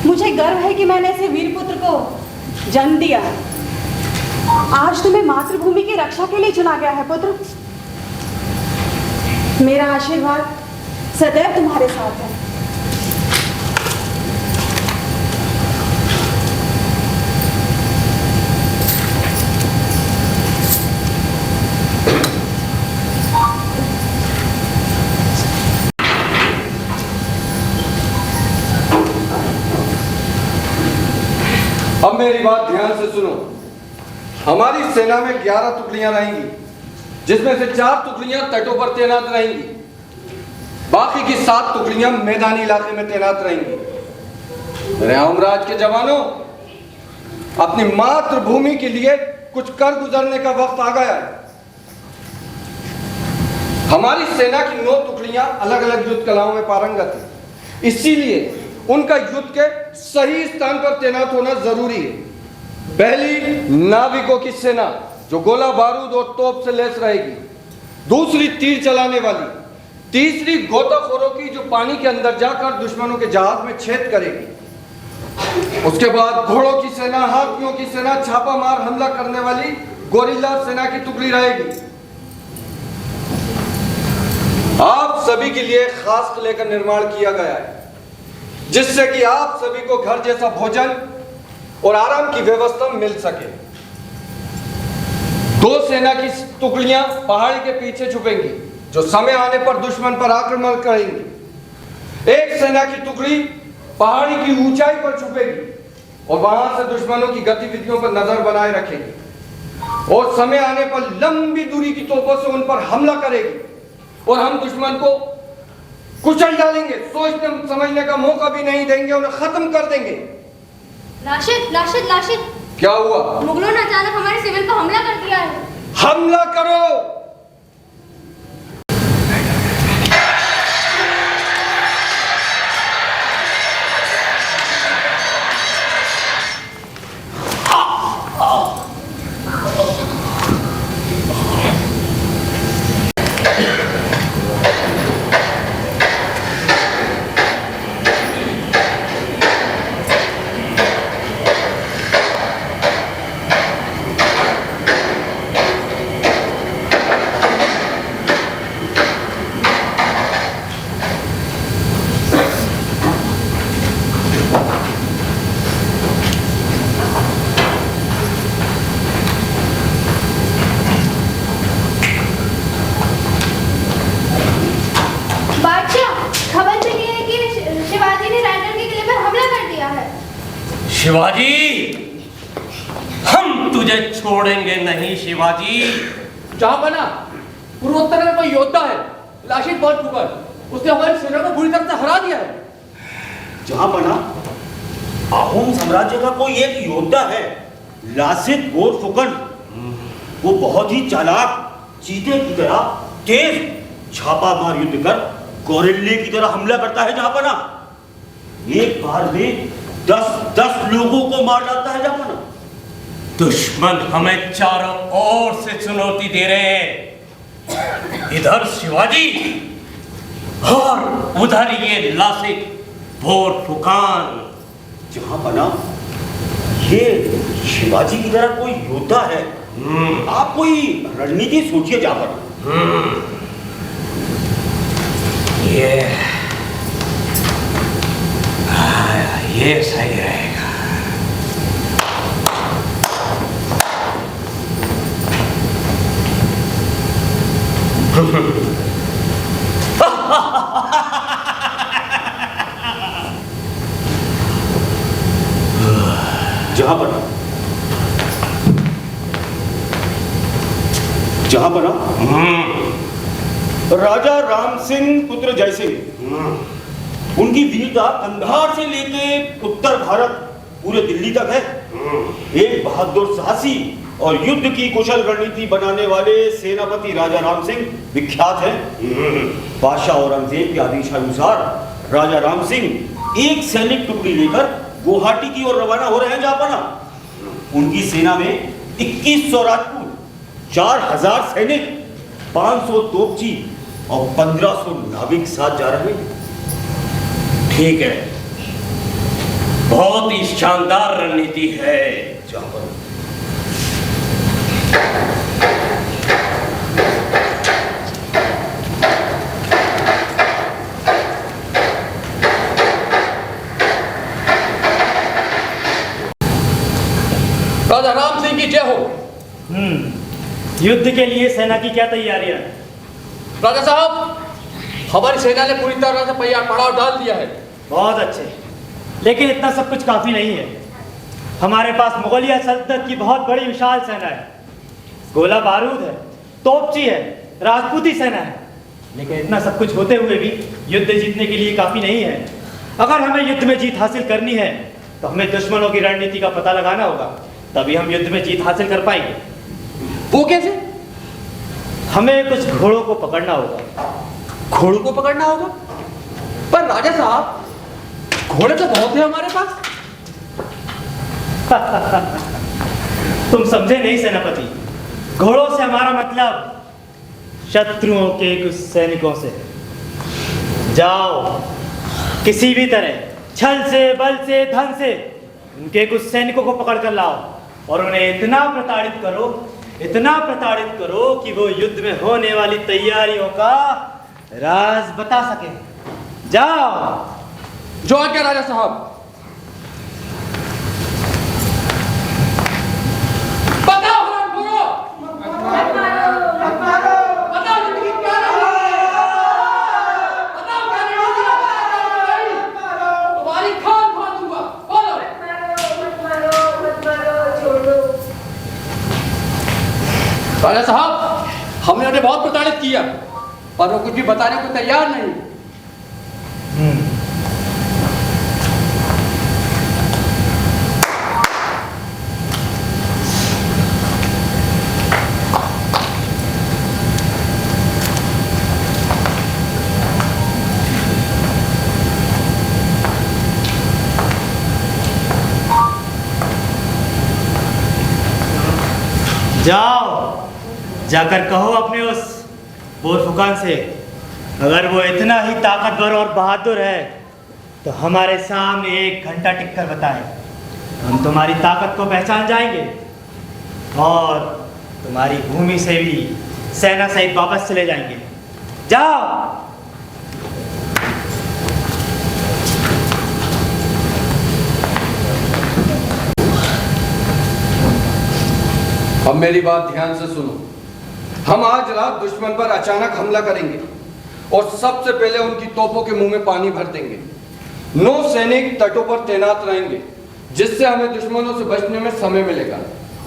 मुझे गर्व है कि मैंने ऐसे वीर पुत्र को जन्म दिया। आज तुम्हें मातृभूमि की रक्षा के लिए चुना गया है पुत्र। मेरा आशीर्वाद सदैव तुम्हारे साथ है। अब मेरी बात ध्यान से सुनो। हमारी सेना में 11 टुकड़ियां रहेंगी, जिसमें से 4 टुकड़ियां तटों पर तैनात रहेंगी, बाकी की 7 टुकड़ियां मैदानी इलाके में तैनात रहेंगी। मेरे राज के जवानों, अपनी मातृभूमि के लिए कुछ कर गुजरने का वक्त आ गया है। हमारी सेना की 9 टुकड़ियां अलग अलग युद्ध कलाओं में पारंगत है, इसीलिए उनका युद्ध के सही स्थान पर तैनात होना जरूरी है। पहली नाविकों की सेना जो गोला बारूद और तोप से लैस रहेगी, दूसरी तीर चलाने वाली, तीसरी गोताखोरों की जो पानी के अंदर जाकर दुश्मनों के जहाज में छेद करेगी, उसके बाद घोड़ों की सेना, हाथियों की सेना, छापा मार हमला करने वाली गोरिल्ला सेना की टुकड़ी रहेगी। आप सभी के लिए खास किले का निर्माण किया गया है, जिससे कि आप सभी को घर जैसा भोजन और आराम की व्यवस्था मिल सके। 2 सेना की टुकड़ियां पहाड़ी के पीछे छुपेंगी, जो समय आने पर दुश्मन पर आक्रमण करेंगी। 1 सेना की टुकड़ी पहाड़ी की ऊंचाई पर छुपेगी और वहां से दुश्मनों की गतिविधियों पर नजर बनाए रखेगी और समय आने पर लंबी दूरी की तोपों से उन पर हमला करेगी और हम दुश्मन को कुचल डालेंगे। सोचने समझने का मौका भी नहीं देंगे, उन्हें खत्म कर देंगे। राशिद, राशिद, राशिद, क्या हुआ? मुगलों ने अचानक हमारे सिविल पर हमला कर दिया है। हमला करो। शिवाजी, हम तुझे छोड़ेंगे नहीं शिवाजी। जहांपना, पूर्वोत्तर में कोई योद्धा है लाशिद बोरफुकन, उसने हमारी सेना को बुरी तरह से हरा दिया है। जहांपना, अहोम साम्राज्य का कोई एक योद्धा है लाशिद बोरफुकन। वो बहुत ही चालाक, चीते की तरह तेज छापामार युद्ध कर गोरिल्ले की तरह हमला करता है। जहांपना, एक बार में 10 लोगों को मार डालता है। जहांपना, दुश्मन हमें चारों ओर से चुनौती दे रहे हैं। इधर शिवाजी और उधर ये लाशिद बोरफुकन। जहांपना, ये शिवाजी की तरह कोई योद्धा है। आप कोई रणनीति सोचिए जहांपना। ये सही रहेगा। जहांपना, जहांपना, राजा राम सिंह पुत्र जय सिंह, उनकी वीरता कंधार से लेके उत्तर भारत पूरे दिल्ली तक है। एक बहादुर साहसी और युद्ध की कुशल रणनीति बनाने वाले सेनापति राजा राम सिंह विख्यात हैं। बादशाह औरंगजेब के आदेशानुसार राजा राम सिंह एक सैनिक टुकड़ी लेकर गुवाहाटी की ओर रवाना हो रहे हैं। जहांपना, उनकी सेना में 2100 राजपूत, 4000 सैनिक, 500 तोपची और 1500 नाविक साथ जा रहे हैं। ठीक है, बहुत ही शानदार रणनीति है। राजा राम सिंह की जय हो। युद्ध के लिए सेना की क्या तैयारियां हैं? राजा साहब, हमारी सेना ने पूरी तरह से पड़ाव डाल दिया है। बहुत अच्छे, लेकिन इतना सब कुछ काफी नहीं है। हमारे पास मुगलिया सल्तनत की बहुत बड़ी विशाल सेना है, गोला बारूद है, तोपची है, राजपूती सेना है, लेकिन इतना सब कुछ होते हुए भी युद्ध जीतने के लिए काफी नहीं है। अगर हमें युद्ध में जीत हासिल करनी है तो हमें दुश्मनों की रणनीति का पता लगाना होगा, तभी हम युद्ध में जीत हासिल कर पाएंगे। वो कैसे? हमें कुछ घोड़ों को पकड़ना होगा। घोड़ों को पकड़ना होगा? पर राजा साहब, घोड़े तो बहुत है हमारे पास। तुम समझे नहीं सेनापति, घोड़ों से हमारा मतलब शत्रुओं के कुछ सैनिकों से। जाओ, किसी भी तरह छल से, बल से, धन से उनके कुछ सैनिकों को पकड़ कर लाओ और उन्हें इतना प्रताड़ित करो कि वो युद्ध में होने वाली तैयारियों का राज बता सके। जाओ। जो आज्ञा राजा साहब। राजा साहब, हमने उन्हें बहुत प्रताड़ित किया पर वो कुछ भी बताने को तैयार नहीं। जाओ, जाकर कहो अपने उस बोरफुकान से, अगर वो इतना ही ताकतवर और बहादुर है तो हमारे सामने 1 घंटा टिक कर बताए। हम तुम्हारी ताकत को पहचान जाएंगे और तुम्हारी भूमि से भी सेना सहित वापस चले जाएंगे। जाओ। अब मेरी बात ध्यान से सुनो। हम आज रात दुश्मन पर अचानक हमला करेंगे और सबसे पहले उनकी तोपों के मुंह में पानी भर देंगे। 9 सैनिक तटों पर तैनात रहेंगे जिससे हमें दुश्मनों से बचने में समय मिलेगा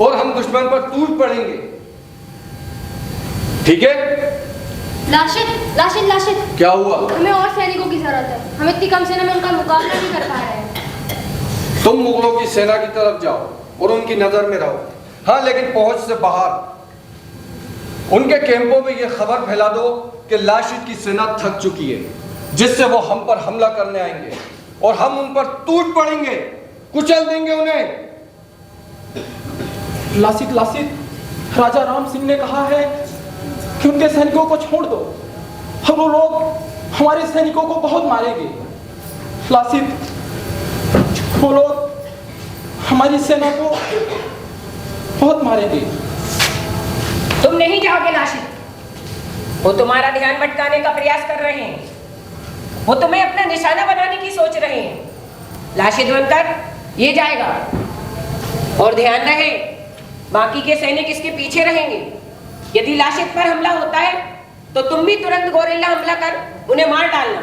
और हम दुश्मन पर टूट पड़ेंगे। ठीक है? लाशिद, लाशिद, लाशिद। क्या हुआ? हमें और सैनिकों की जरूरत है। हम इतनी कम सेना में उनका मुकाबला नहीं कर पा रहे हैं। तुम मुगलों की सेना की तरफ जाओ और उनकी नजर में रहो। हाँ, लेकिन पहुंच से बाहर उनके कैंपों में यह खबर फैला दो कि लाशिद की सेना थक चुकी है, जिससे वो हम पर हमला करने आएंगे और हम उन पर टूट पड़ेंगे, कुचल देंगे उन्हें। लासिद, लासिद, राजा राम सिंह ने कहा है कि उनके सैनिकों को छोड़ दो, और वो लोग हमारे सैनिकों को बहुत मारेंगे। लासिद, वो लोग हमारी सेना को बहुत मारेंगे। तुम नहीं जाओगे लाशिद, वो तुम्हारा ध्यान भटकाने का प्रयास कर रहे हैं। वो तुम्हें अपना निशाना बनाने की सोच रहे हैं। लाशिद बनकर ये जाएगा और ध्यान रहे बाकी के सैनिक इसके पीछे रहेंगे। यदि लाशिद पर हमला होता है तो तुम भी तुरंत गोरिल्ला हमला कर उन्हें मार डालना।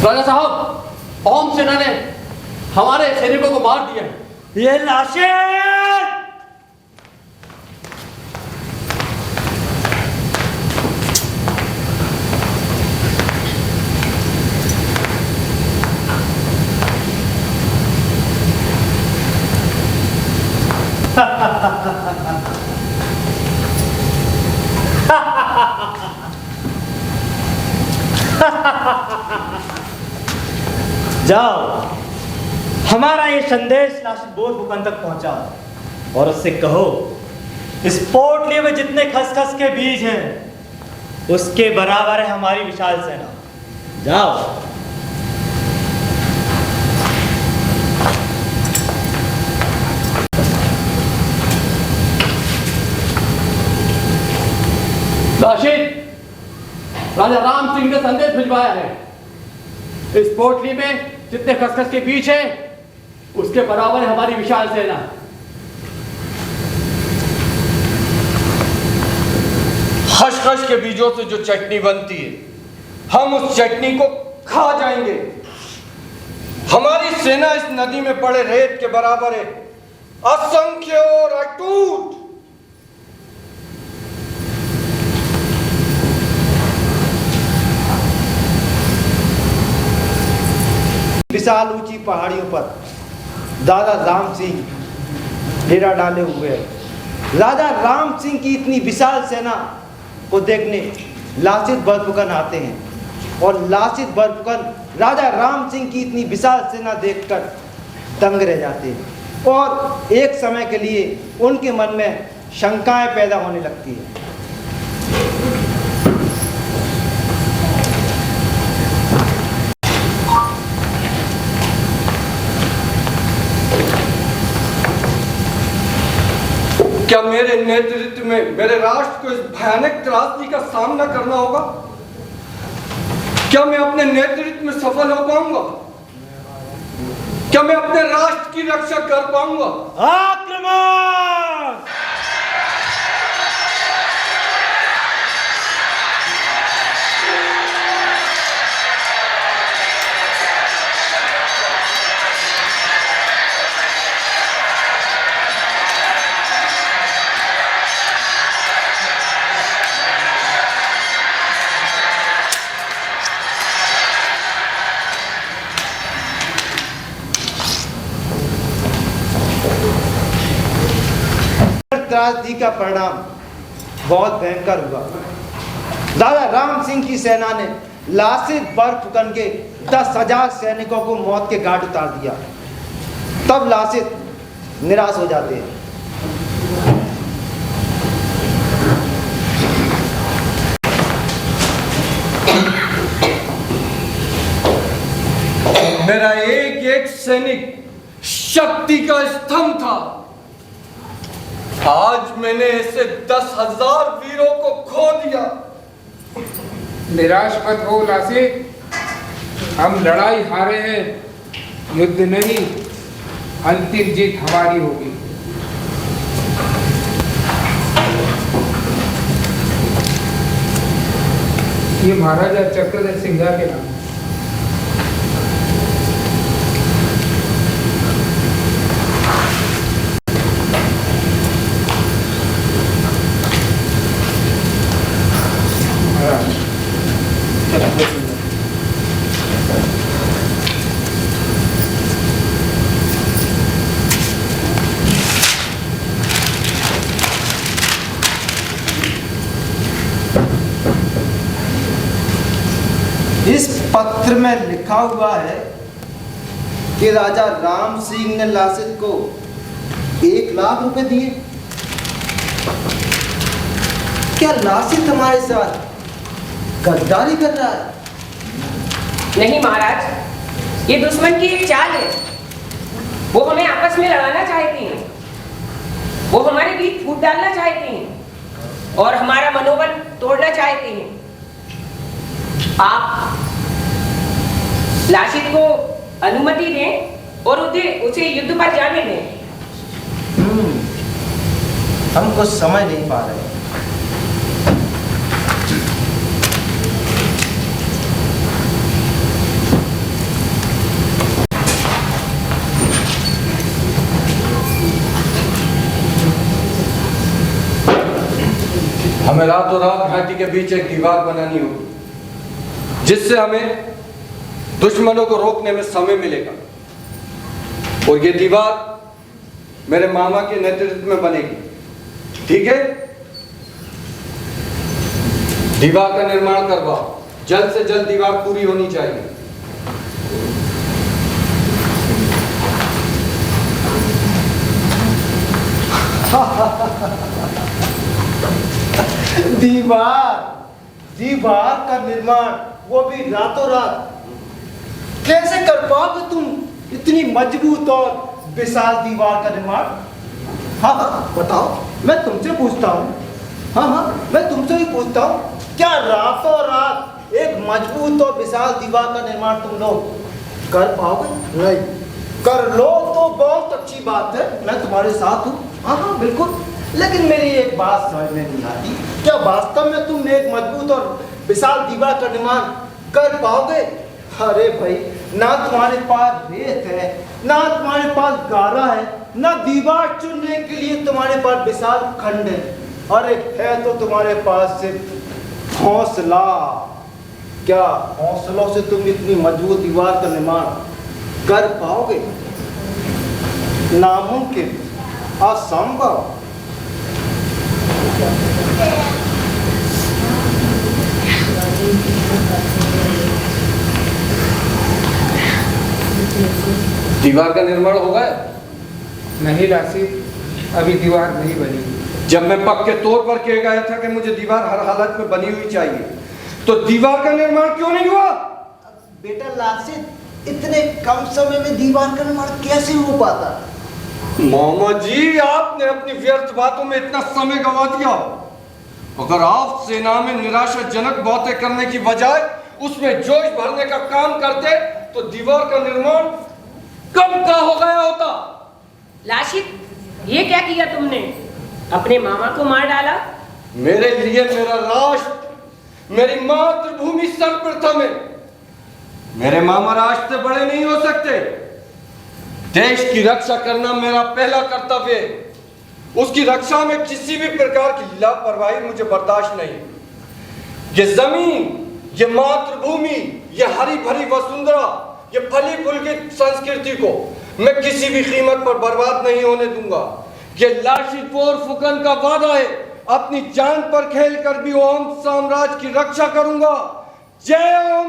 राजा साहब, ओम सेना ने हमारे सैनिकों को मार दिया है। ये लाशिद! जाओ, हमारा ये संदेश लाशिद बोरफुकन तक पहुंचाओ और उससे कहो इस पोटली में जितने खसखस के बीज हैं उसके बराबर है हमारी विशाल सेना। जाओ। लाशिद, राजा राम सिंह ने संदेश भिजवाया है। इस पोटली में जितने खसखस के बीज हैं उसके बराबर है हमारी विशाल सेना। खसखस के बीजों से जो चटनी बनती है, हम उस चटनी को खा जाएंगे। हमारी सेना इस नदी में पड़े रेत के बराबर है, असंख्य और अटूट। विशाल ऊंची पहाड़ियों पर दादा राम सिंह डेरा डाले हुए हैं। राजा राम सिंह की इतनी विशाल सेना को देखने लाशिद बोरफुकन आते हैं और लाशिद बोरफुकन राजा राम सिंह की इतनी विशाल सेना देखकर दंग रह जाते हैं और एक समय के लिए उनके मन में शंकाएं पैदा होने लगती है। क्या मेरे नेतृत्व में मेरे राष्ट्र को इस भयानक त्रासदी का सामना करना होगा? क्या मैं अपने नेतृत्व में सफल हो पाऊंगा? क्या मैं अपने राष्ट्र की रक्षा कर पाऊंगा? आक्रमण! त्रासदी का परिणाम बहुत भयंकर हुआ। दादा राम सिंह की सेना ने लासित बर्फ फूकन के 10,000 सैनिकों को मौत के घाट उतार दिया। तब लासित निराश हो जाते हैं। मेरा एक एक सैनिक शक्ति का स्तंभ था। आज मैंने ऐसे 10,000 वीरों को खो दिया। निराश मत हो लासित, हम लड़ाई हारे हैं, युद्ध नहीं, अंतिम जीत हमारी होगी। ये महाराजा चक्रधर सिंघा के नाम। इस पत्र में लिखा हुआ है कि राजा राम सिंह ने लासित को 1 लाख रुपए दिए। क्या लासित हमारे साथ गद्दारी कर रहा है? नहीं महाराज, ये दुश्मन की एक चाल है। वो हमें आपस में लड़ाना चाहती हैं, वो हमारे बीच फूट डालना चाहती हैं और हमारा मनोबल तोड़ना चाहती हैं। आप लासित को अनुमति दें और उसे युद्ध पर जाने दें। हम कुछ समझ नहीं पा रहे। हमें रातों रात घाटी के बीच एक दीवार बनानी होगी, जिससे हमें दुश्मनों को रोकने में समय मिलेगा। और ये दीवार मेरे मामा के नेतृत्व में बनेगी। ठीक है? दीवार का निर्माण करवाओ। जल्द से जल्द दीवार पूरी होनी चाहिए। दीवार का निर्माण, वो भी रातों रात। कैसे कर पाओगे तुम इतनी मजबूत और विशाल दीवार का निर्माण? हाँ हाँ बताओ, मैं तुमसे पूछता हूँ। हाँ हाँ मैं तुमसे ही पूछता हूँ, क्या रातों रात एक मजबूत और विशाल दीवार का निर्माण तुम लोग कर पाओगे? नहीं। कर लो तो बहुत अच्छी बात है, मैं तुम्हारे साथ हूँ। हाँ हाँ बिल्कुल, लेकिन मेरी एक बात समझ में नहीं आती, क्या वास्तव में तुम एक मजबूत और विशाल दीवार का निर्माण कर पाओगे? अरे भाई, ना तुम्हारे पास रेत है, ना तुम्हारे पास गारा है, ना दीवार चुनने के लिए तुम्हारे पास विशाल खंड है। अरे है तो तुम्हारे पास सिर्फ हौसला। क्या हौसलों से तुम इतनी मजबूत दीवार का निर्माण कर पाओगे? नामुमकिन, असंभव। दीवार का निर्माण हो गया? नहीं लासित, अभी दीवार नहीं बनी। जब मैं पक्के तौर पर कह गया था कि मुझे दीवार हर हालत में बनी हुई चाहिए, तो दीवार का निर्माण क्यों नहीं हुआ? बेटा लासित, इतने कम समय में दीवार का निर्माण कैसे हो पाता? मामा जी, आपने अपनी व्यर्थ बातों में इतना समय गंवा दिया। अगर आप सेना में निराशाजनक बातें करने की बजाय उसमें जोश भरने का काम करते तो दीवार का निर्माण कब का हो गया होता। लाशित, ये क्या किया तुमने? अपने मामा को मार डाला? मेरे लिए मेरा राष्ट्र, मेरी मातृभूमि सर्वप्रथम है। मेरे मामा राष्ट्र से बड़े नहीं हो सकते। देश की रक्षा करना मेरा पहला कर्तव्य है। उसकी रक्षा में किसी भी प्रकार की लापरवाही मुझे बर्दाश्त नहीं। ये जमीन, ये मातृभूमि, ये हरी भरी वसुंधरा, ये फली फूलकी संस्कृति को मैं किसी भी कीमत पर बर्बाद नहीं होने दूंगा। ये लाशितपुर फुकन का वादा है। अपनी जान पर खेल कर भी ओम साम्राज्य की रक्षा करूंगा। जय ओम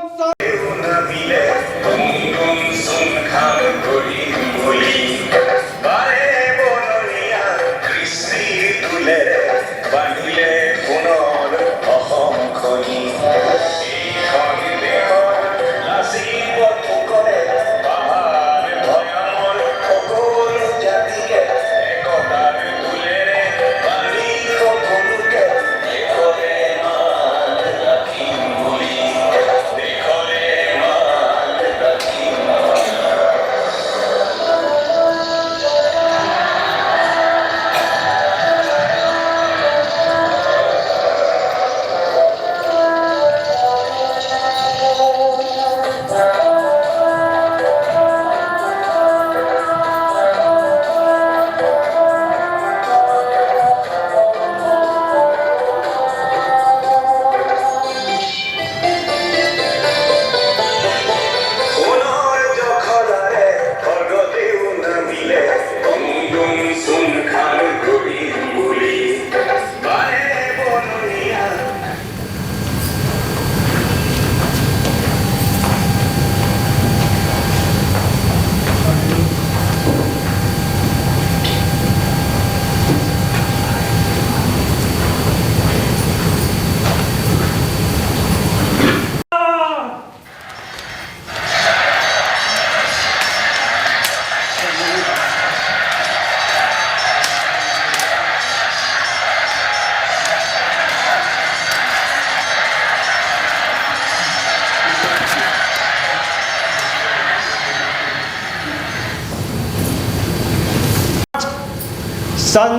सन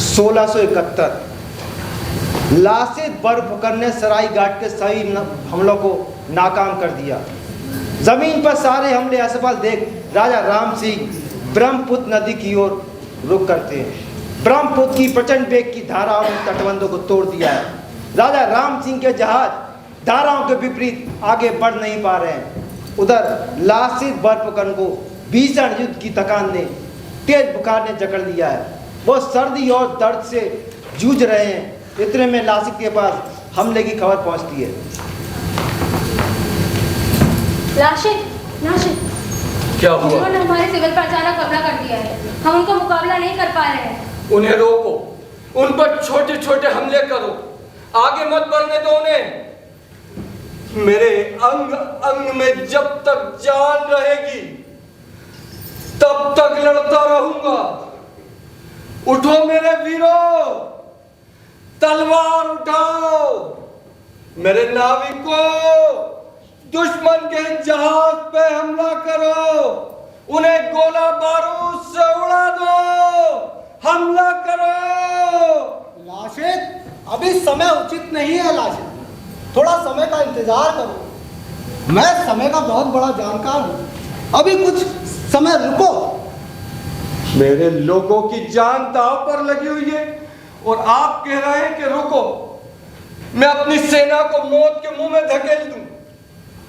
1671 लासित बरफुकन ने सराय घाट के सभी हमलों को नाकाम कर दिया। जमीन पर सारे हमले असफल देख राजा राम सिंह ब्रह्मपुत्र नदी की ओर रुख करते हैं। ब्रह्मपुत्र की प्रचंड वेग की धाराओं ने तटबंधों को तोड़ दिया है। राजा राम सिंह के जहाज धाराओं के विपरीत आगे बढ़ नहीं पा रहे हैं। उधर लासित बरफुकन को भीषण युद्ध की थकान ने, तेज बुखार ने जकड़ लिया है। वो सर्दी और दर्द से जूझ रहे हैं। इतने में लासित के पास हमले की खबर पहुंचती है। लाशित, लाशित, क्या हुआ? उन्होंने हमारे सिविल पर अचानक हमला कर दिया है। हम उनका मुकाबला नहीं कर पा रहे हैं। उन्हें रोको, उन पर छोटे छोटे हमले करो, आगे मत बढ़ने दो उन्हें। मेरे अंग अंग में जब तक जान रहेगी तब तक लड़ता रहूंगा। उठो मेरे वीरों, तलवार उठाओ। मेरे नाविकों, दुश्मन के जहाज पे हमला करो, उन्हें गोला बारूद से उड़ा दो। हमला करो। लाशित, अभी समय उचित नहीं है। लाशित, थोड़ा समय का इंतजार करो। मैं समय का बहुत बड़ा जानकार हूं। अभी कुछ समय रुको। मेरे लोगों की जान दांव पर लगी हुई है और आप कह रहे हैं कि रुको। मैं अपनी सेना को मौत के मुंह में धकेल दूं।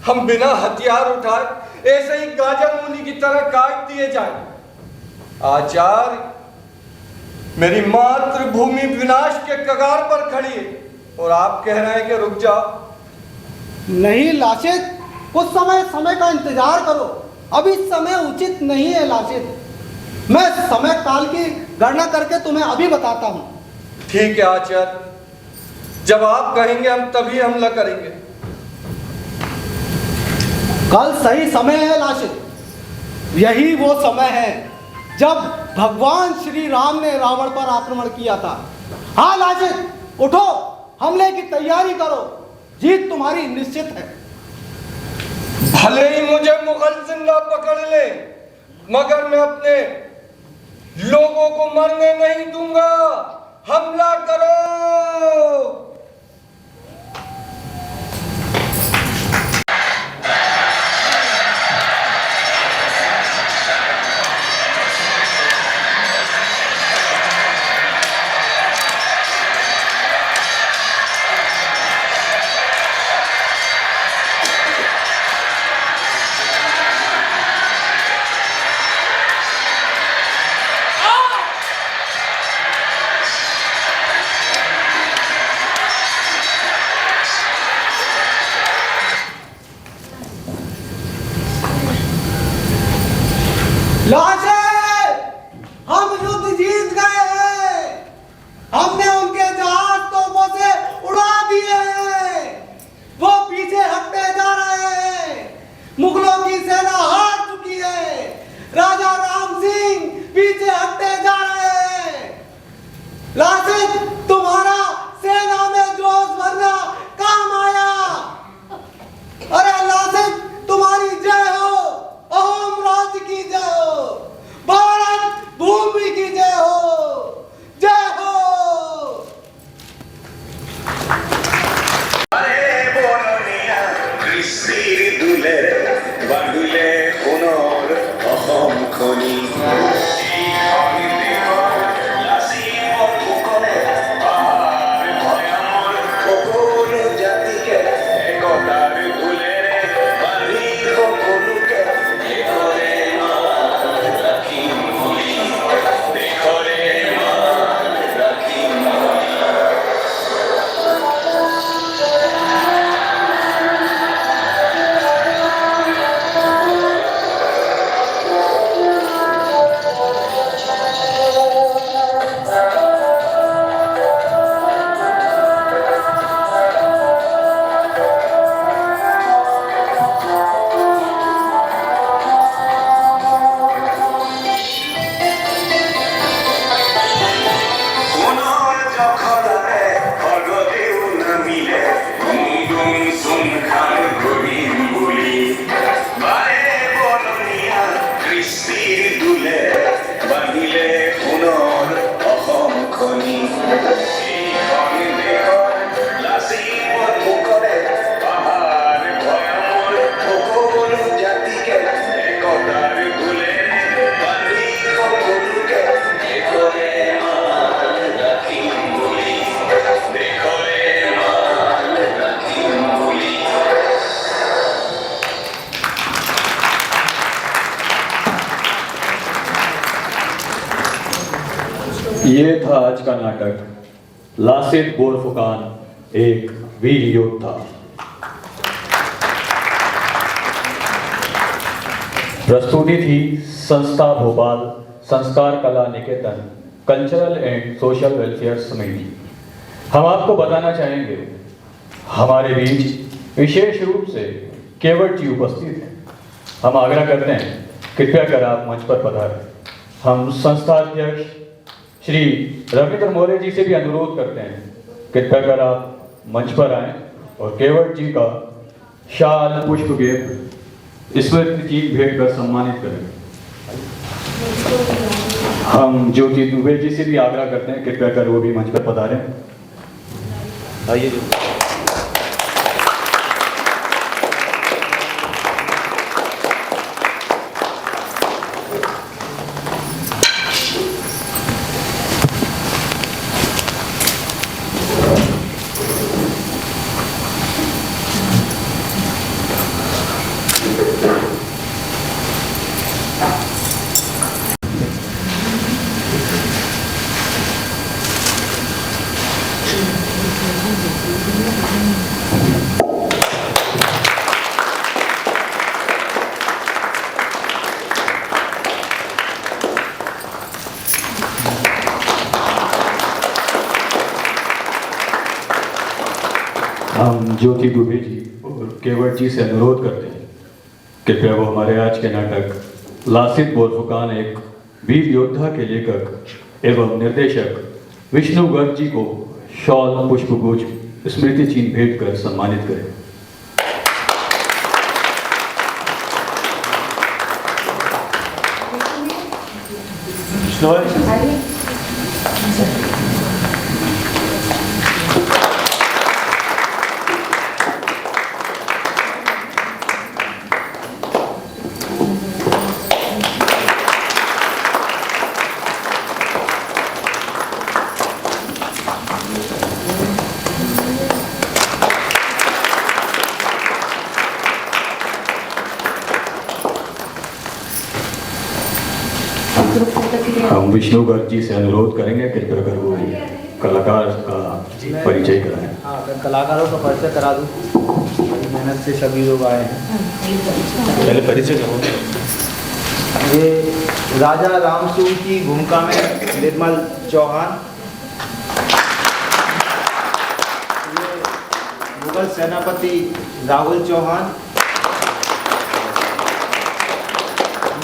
हम बिना हथियार उठाए ऐसे ही गाजर मूली की तरह काट दिए जाए। आचार्य, मेरी मातृभूमि विनाश के कगार पर खड़ी है और आप कह रहे हैं कि रुक जाओ। नहीं लाशित, कुछ समय का इंतजार करो। अभी समय उचित नहीं है लासित। मैं समय काल की गणना करके तुम्हें अभी बताता हूँ। ठीक है आचार्य, जब आप कहेंगे हम तभी हमला करेंगे। कल सही समय है लासित। यही वो समय है जब भगवान श्री राम ने रावण पर आक्रमण किया था। हाँ लासित, उठो, हमले की तैयारी करो, जीत तुम्हारी निश्चित है। भले ही मुझे मुगल जिंदा पकड़ ले, मगर मैं अपने लोगों को मरने नहीं दूंगा। हमला करो। हम युद्ध जीत गए हैं। हमने उनके जहाज तोपों से उड़ा दिए हैं। वो पीछे हटते जा रहे हैं। मुगलों की सेना हार चुकी है। राजा राम सिंह पीछे हटते जा रहे हैं। लासित, तुम्हारा सेना में जोश भरना काम आया। अरे लासित, तुम्हारी जय हो। अहोम राज्य की जय हो। भारत भूमि की जय हो। जय हो। अरे बोलनिया कृष्णीर दुले बांधुले पुनर अहम खनि ये था आज का नाटक लासित बोरफुकान, एक वीर योद्धा। प्रस्तुति थी संस्था भोपाल संस्कार कला निकेतन कल्चरल एंड सोशल वेलफेयर समिति। हम आपको बताना चाहेंगे हमारे बीच विशेष रूप से केवट जी उपस्थित हैं। हम आग्रह करते हैं कृपया कर आप मंच पर पधारें। हम संस्था अध्यक्ष श्री रविंद्र मौर्य जी से भी अनुरोध करते हैं कृपया कर आप मंच पर आएं और केवट जी का शाल पुष्प के स्मृति चीज भेंट कर सम्मानित करें। हम ज्योति दुबे जी से भी आग्रह करते हैं कृपया कर वो भी मंच पर पधारें। आइए जी। हम ज्योति दुबे जी और केवट जी से अनुरोध करते हैं कृपया वो हमारे आज के नाटक लासित बोरफुकान एक वीर योद्धा के लेखक एवं निर्देशक विष्णु गर्ग जी को शॉल पुष्पगुच्छ स्मृति चिन्ह भेंट कर सम्मानित करें। हम विष्णु गर्ग जी से अनुरोध करेंगे कृपया कर वो कलाकार का परिचय कराएं। हाँ, मैं कलाकारों का परिचय करा दूँ। बड़ी मेहनत से सभी लोग आए हैं। पहले परिचय करो। ये राजा रामसूर की भूमिका में निर्मल चौहान, ये मुगल सेनापति राहुल चौहान,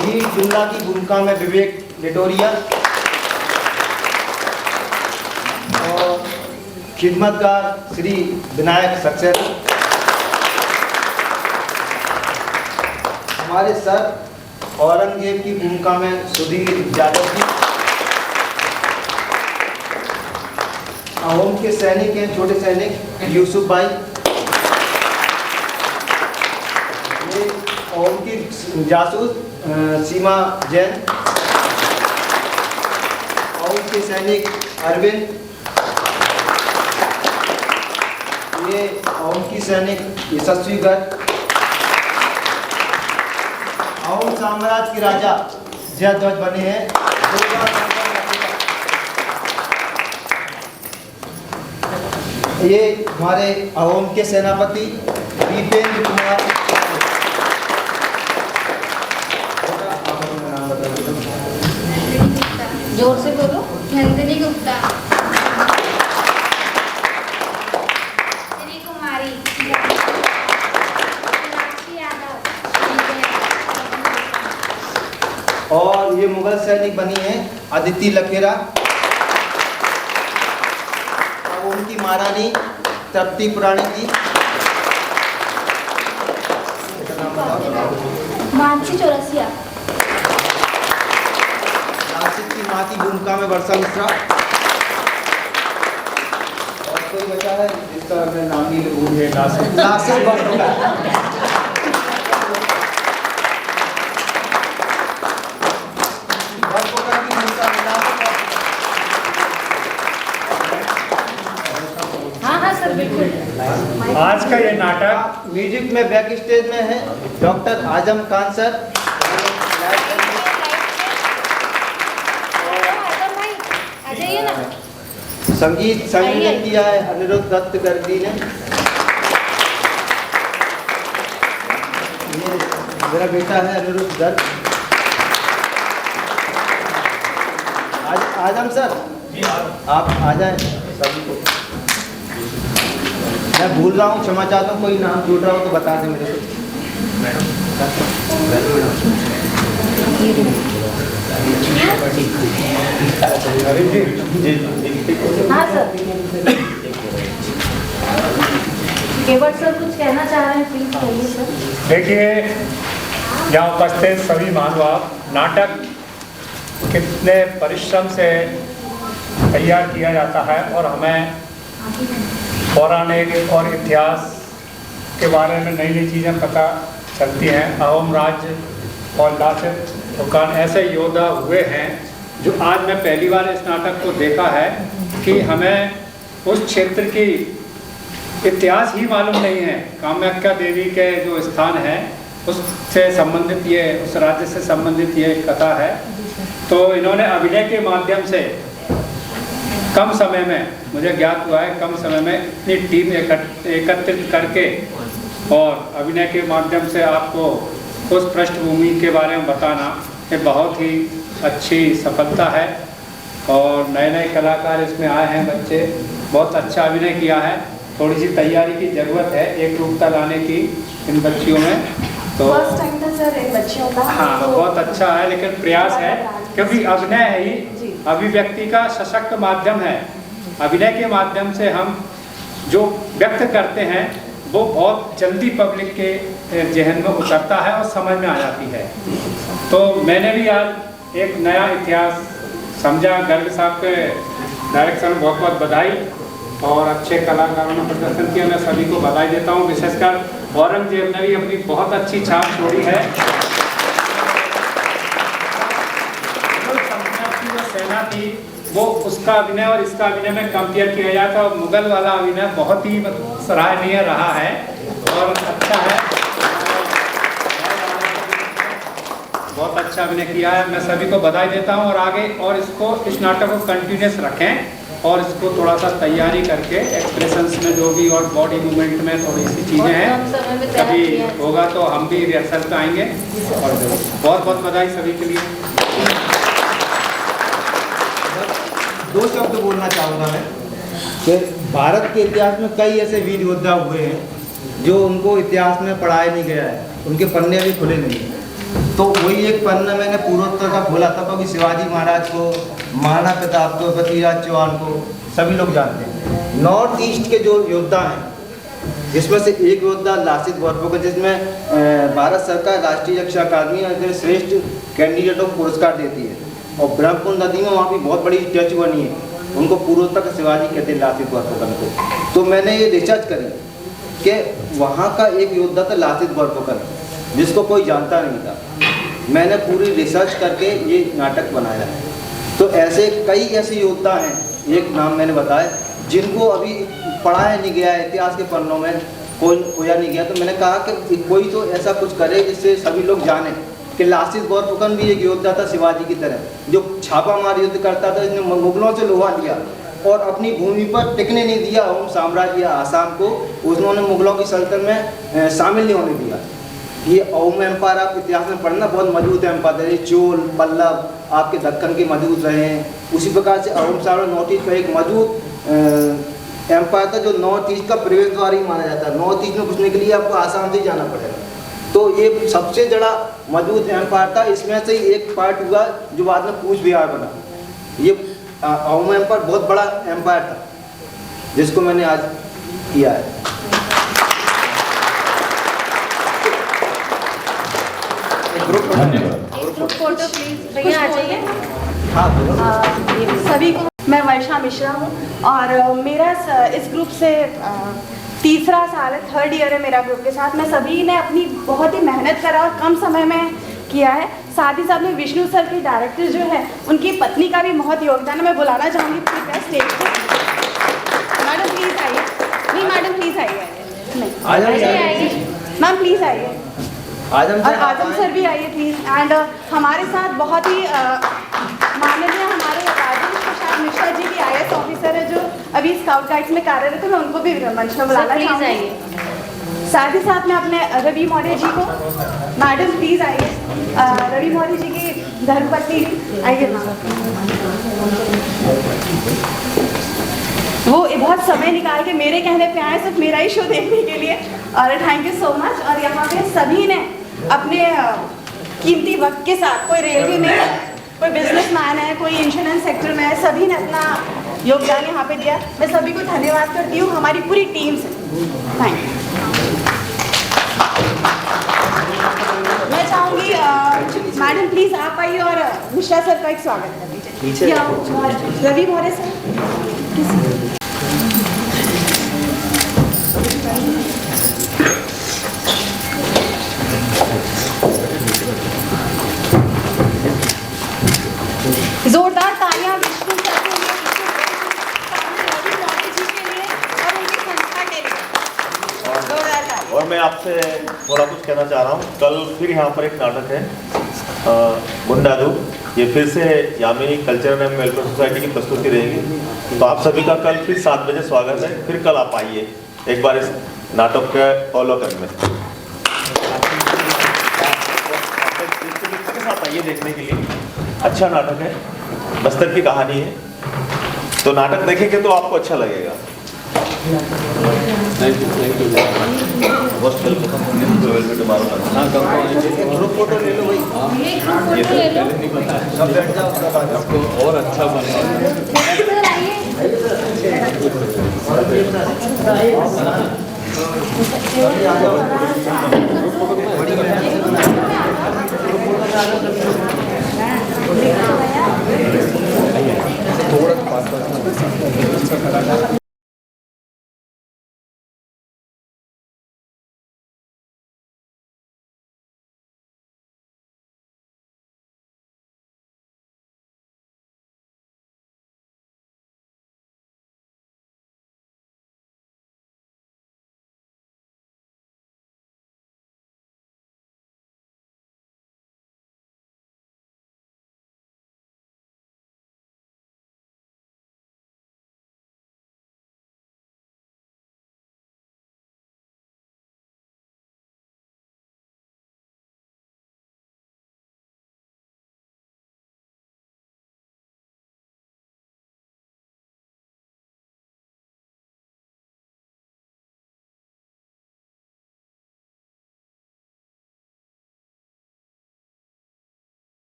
मीर जुल्ला की भूमिका में विवेक लिटोरिया और खिदमतगार श्री विनायक सक्सेना। हमारे सर औरंगजेब की भूमिका में सुधीर यादव जी। अहोम के सैनिक हैं छोटे सैनिक यूसुफ भाई। ये अहोम की जासूस सीमा जैन। अहोम के सैनिक अरविंद। ये अहोम की सैनिक यशस्वी गर्ग। अहोम साम्राज्य के राजा जयध्वज बने हैं। ये हमारे अहोम के सेनापति दीपेंद्र कुमार। जोर से बोलो। नंदिनी गुप्ता, श्री कुमारी, मीनाक्षी यादव। और ये मुगल सैनिक बनी है अदिति लखेरा। और उनकी महारानी तृप्ति पुराणी जी। मानसी चौरसिया। लासित की माँ की भूमिका में वर्षा मिश्रा। और कोई बचा है जिसका मैं नाम ही भूल गया। लासित बरफुकान। बरफुकान की भूमिका में हाँ सर बिल्कुल। आज का ये नाटक म्यूजिक में बैक स्टेज में है डॉक्टर आजम खान सर। संगीत संयोजन किया है अनिरुद्ध दत्त गर्ग जी ने। ये मेरा बेटा है अनिरुद्ध गर्ग। आजम सर आप आ जाए सभी को। मैं भूल रहा हूँ, क्षमा चाहता हूँ, कोई नाम छूट रहा हो तो बता दें मेरे को। हाँ सर। केवट सर कुछ कहना चाह रहे हैं, प्लीज कहिए सर। देखिए, यहाँ उपस्थित सभी महानुभाव, नाटक कितने परिश्रम से तैयार किया जाता है और हमें पौराणिक और इतिहास के बारे में नई नई चीज़ें पता चलती हैं। अहोम राज्य और लासित बोरफुकान ऐसे योद्धा हुए हैं जो आज मैं पहली बार इस नाटक को देखा है कि हमें उस क्षेत्र की इतिहास ही मालूम नहीं है। कामाख्या देवी के जो स्थान है उससे संबंधित ये, उस राज्य से संबंधित ये कथा है। तो इन्होंने अभिनय के माध्यम से कम समय में, मुझे ज्ञात हुआ है कम समय में इतनी टीम एकत्रित करके और अभिनय के माध्यम से आपको उस पृष्ठभूमि के बारे में बताना ये बहुत ही अच्छी सफलता है। और नए नए कलाकार इसमें आए हैं, बच्चे बहुत अच्छा अभिनय किया है थोड़ी सी तैयारी की ज़रूरत है एक रूपता लाने की इन बच्चियों में। तो फर्स्ट टाइम था सर इन बच्चियों का। हाँ, तो बहुत अच्छा है, लेकिन प्रयास है क्योंकि अभिनय है ही अभिव्यक्ति का सशक्त माध्यम है। अभिनय के माध्यम से हम जो व्यक्त करते हैं वो बहुत जल्दी पब्लिक के जहन में उतरता है और समझ में आ जाती है। तो मैंने भी आज एक नया इतिहास समझा। गर्ग साहब के डायरेक्शन में बहुत बहुत बधाई और अच्छे कलाकारों ने प्रदर्शन किया, मैं सभी को बधाई देता हूँ। विशेषकर औरंगजेब ने भी अपनी बहुत अच्छी छाप छोड़ी है। जो सेना थी वो उसका अभिनय और इसका अभिनय में कंपेयर किया जाए तो मुगल वाला अभिनय बहुत ही सराहनीय रहा है और अच्छा है, बहुत अच्छा अभिनय किया है। मैं सभी को बधाई देता हूं और आगे और इसको इस नाटक को कंटिन्यूस रखें और इसको थोड़ा सा तैयारी करके एक्सप्रेशंस में जो भी और बॉडी मूवमेंट में थोड़ी सी चीज़ें हैं, कभी होगा तो हम भी रिहर्सल पे आएंगे। और बहुत बहुत बधाई सभी के लिए। दो शब्द बोलना चाहूँगा मैं कि भारत के इतिहास में कई ऐसे वीर योद्धा हुए हैं जो उनको इतिहास में पढ़ाया नहीं गया है, उनके पन्ने भी खुले नहीं। तो वही एक पन्ना मैंने पूर्वोत्तर का खोला था क्योंकि शिवाजी महाराज को, महाराणा प्रताप को, पृथ्वीराज चौहान को सभी लोग जानते हैं। नॉर्थ ईस्ट के जो योद्धा हैं जिसमें से एक योद्धा लासित बोरफुकन, जिसमें भारत सरकार राष्ट्रीय रक्षा अकादमी श्रेष्ठ कैंडिडेटों को पुरस्कार देती है और ब्रह्मपुत्र नदी में वहाँ भी बहुत बड़ी स्टैचू बनी है, उनको पूर्वोत्तर का शिवाजी कहते हैं लासित बोरफुकन को। तो मैंने ये रिसर्च करी कि वहाँ का एक योद्धा था लासित बोरफुकन जिसको कोई जानता नहीं था। मैंने पूरी रिसर्च करके ये नाटक बनाया है। तो ऐसे कई ऐसे योद्धा हैं, एक नाम मैंने बताया, जिनको अभी पढ़ाया नहीं गया है, इतिहास के पन्नों में कोई खोया नहीं गया। तो मैंने कहा कि कोई तो ऐसा कुछ करे जिससे सभी लोग जाने कि लासित बोरफुकन भी एक योद्धा था शिवाजी की तरह, जो छापामार युद्ध करता था, जिसने मुगलों से लोहा लिया और अपनी भूमि पर टिकने नहीं दिया। अहोम साम्राज्य आसाम को उन्होंने मुगलों की सल्तनत में शामिल नहीं होने दिया। ये अहोम एम्पायर आप इतिहास में पढ़ना बहुत मजबूत एम्पायर है। चोल, पल्लव आपके दक्कन के मजबूत रहे हैं। उसी प्रकार से अहोम साम्राज्य नॉर्थ ईस्ट का एक मजबूत एम्पायर था जो नॉर्थ ईस्ट का प्रवेश द्वार ही माना जाता है। नॉर्थ ईस्ट में घुसने के लिए आपको आसाम से ही जाना पड़ेगा। तो ये सबसे बड़ा मजबूत एम्पायर था। इसमें से ही एक पार्ट हुआ जो बाद में कूच बिहार बना। ये अहोम एम्पायर बहुत बड़ा एम्पायर था जिसको मैंने आज किया है। ग्रुप फोटो प्लीज भैया आ जाइए। सभी को मैं वर्षा मिश्रा हूँ और मेरा इस ग्रुप से तीसरा साल है, 3rd ईयर है मेरा ग्रुप के साथ। मैं सभी ने अपनी बहुत ही मेहनत करा और कम समय में किया है। साथ ही साथ में विष्णु सर के डायरेक्टर जो है उनकी पत्नी का भी बहुत योगदान है। मैं बुलाना चाहूँगी कृपया स्टेज पे। मैडम प्लीज़ आइए। नहीं मैडम प्लीज़ आइए। नहीं मैम प्लीज़ आइए। और आजम सर भी आइए प्लीज़। एंड हमारे साथ बहुत ही माननीय हमारे राजेश प्रसाद मिश्रा जी भी IAS ऑफिसर है जो अभी स्काउट गाइड्स में कार्यरत है। मैं उनको भी मंच में बुलाना चाहूँगी। साथ ही साथ में अपने रवि मौर्य जी को, मैडम प्लीज़ आइए। रवि मौर्य जी की धर्मपत्नी आइए। वो बहुत समय निकाल के मेरे कहने पे आए सिर्फ मेरा ही शो देखने के लिए और थैंक यू सो मच। और यहाँ पे सभी ने अपने कीमती वक्त के साथ, कोई रेलवे में है, कोई बिजनेसमैन है, कोई इंश्योरेंस सेक्टर में है, सभी ने अपना योगदान यहाँ पे दिया। मैं सभी को धन्यवाद करती हूँ हमारी पूरी टीम से। Thank you. मैं चाहूँगी मैडम प्लीज़ आप आइए और मिश्रा सर का एक स्वागत कर दीजिए। रवि मौर्य सर। जोरदार तालियां विष्णु सर के लिए, रवि मौर्य जी के लिए और उनकी संस्था के लिए। जोरदार तालियां। और मैं आपसे थोड़ा कुछ कहना चाह रहा हूँ। कल फिर यहाँ पर एक नाटक है गुंडादू। ये फिर से Yamini cultural and welfare society की प्रस्तुति रहेगी। तो आप सभी का कल फिर 7 बजे स्वागत है। फिर कल आप आइए एक बार इस नाटक के अवलोकन में आइए देखने के लिए। अच्छा नाटक है, बस्तर की कहानी है। तो नाटक देखेंगे तो आपको अच्छा लगेगा। बहुत वेलकम टुमारो। हाँ ग्रुप फोटो ले लो भाई। ये ग्रुप फोटो ले लो। सब बैठ जाओ सबको और अच्छा बना।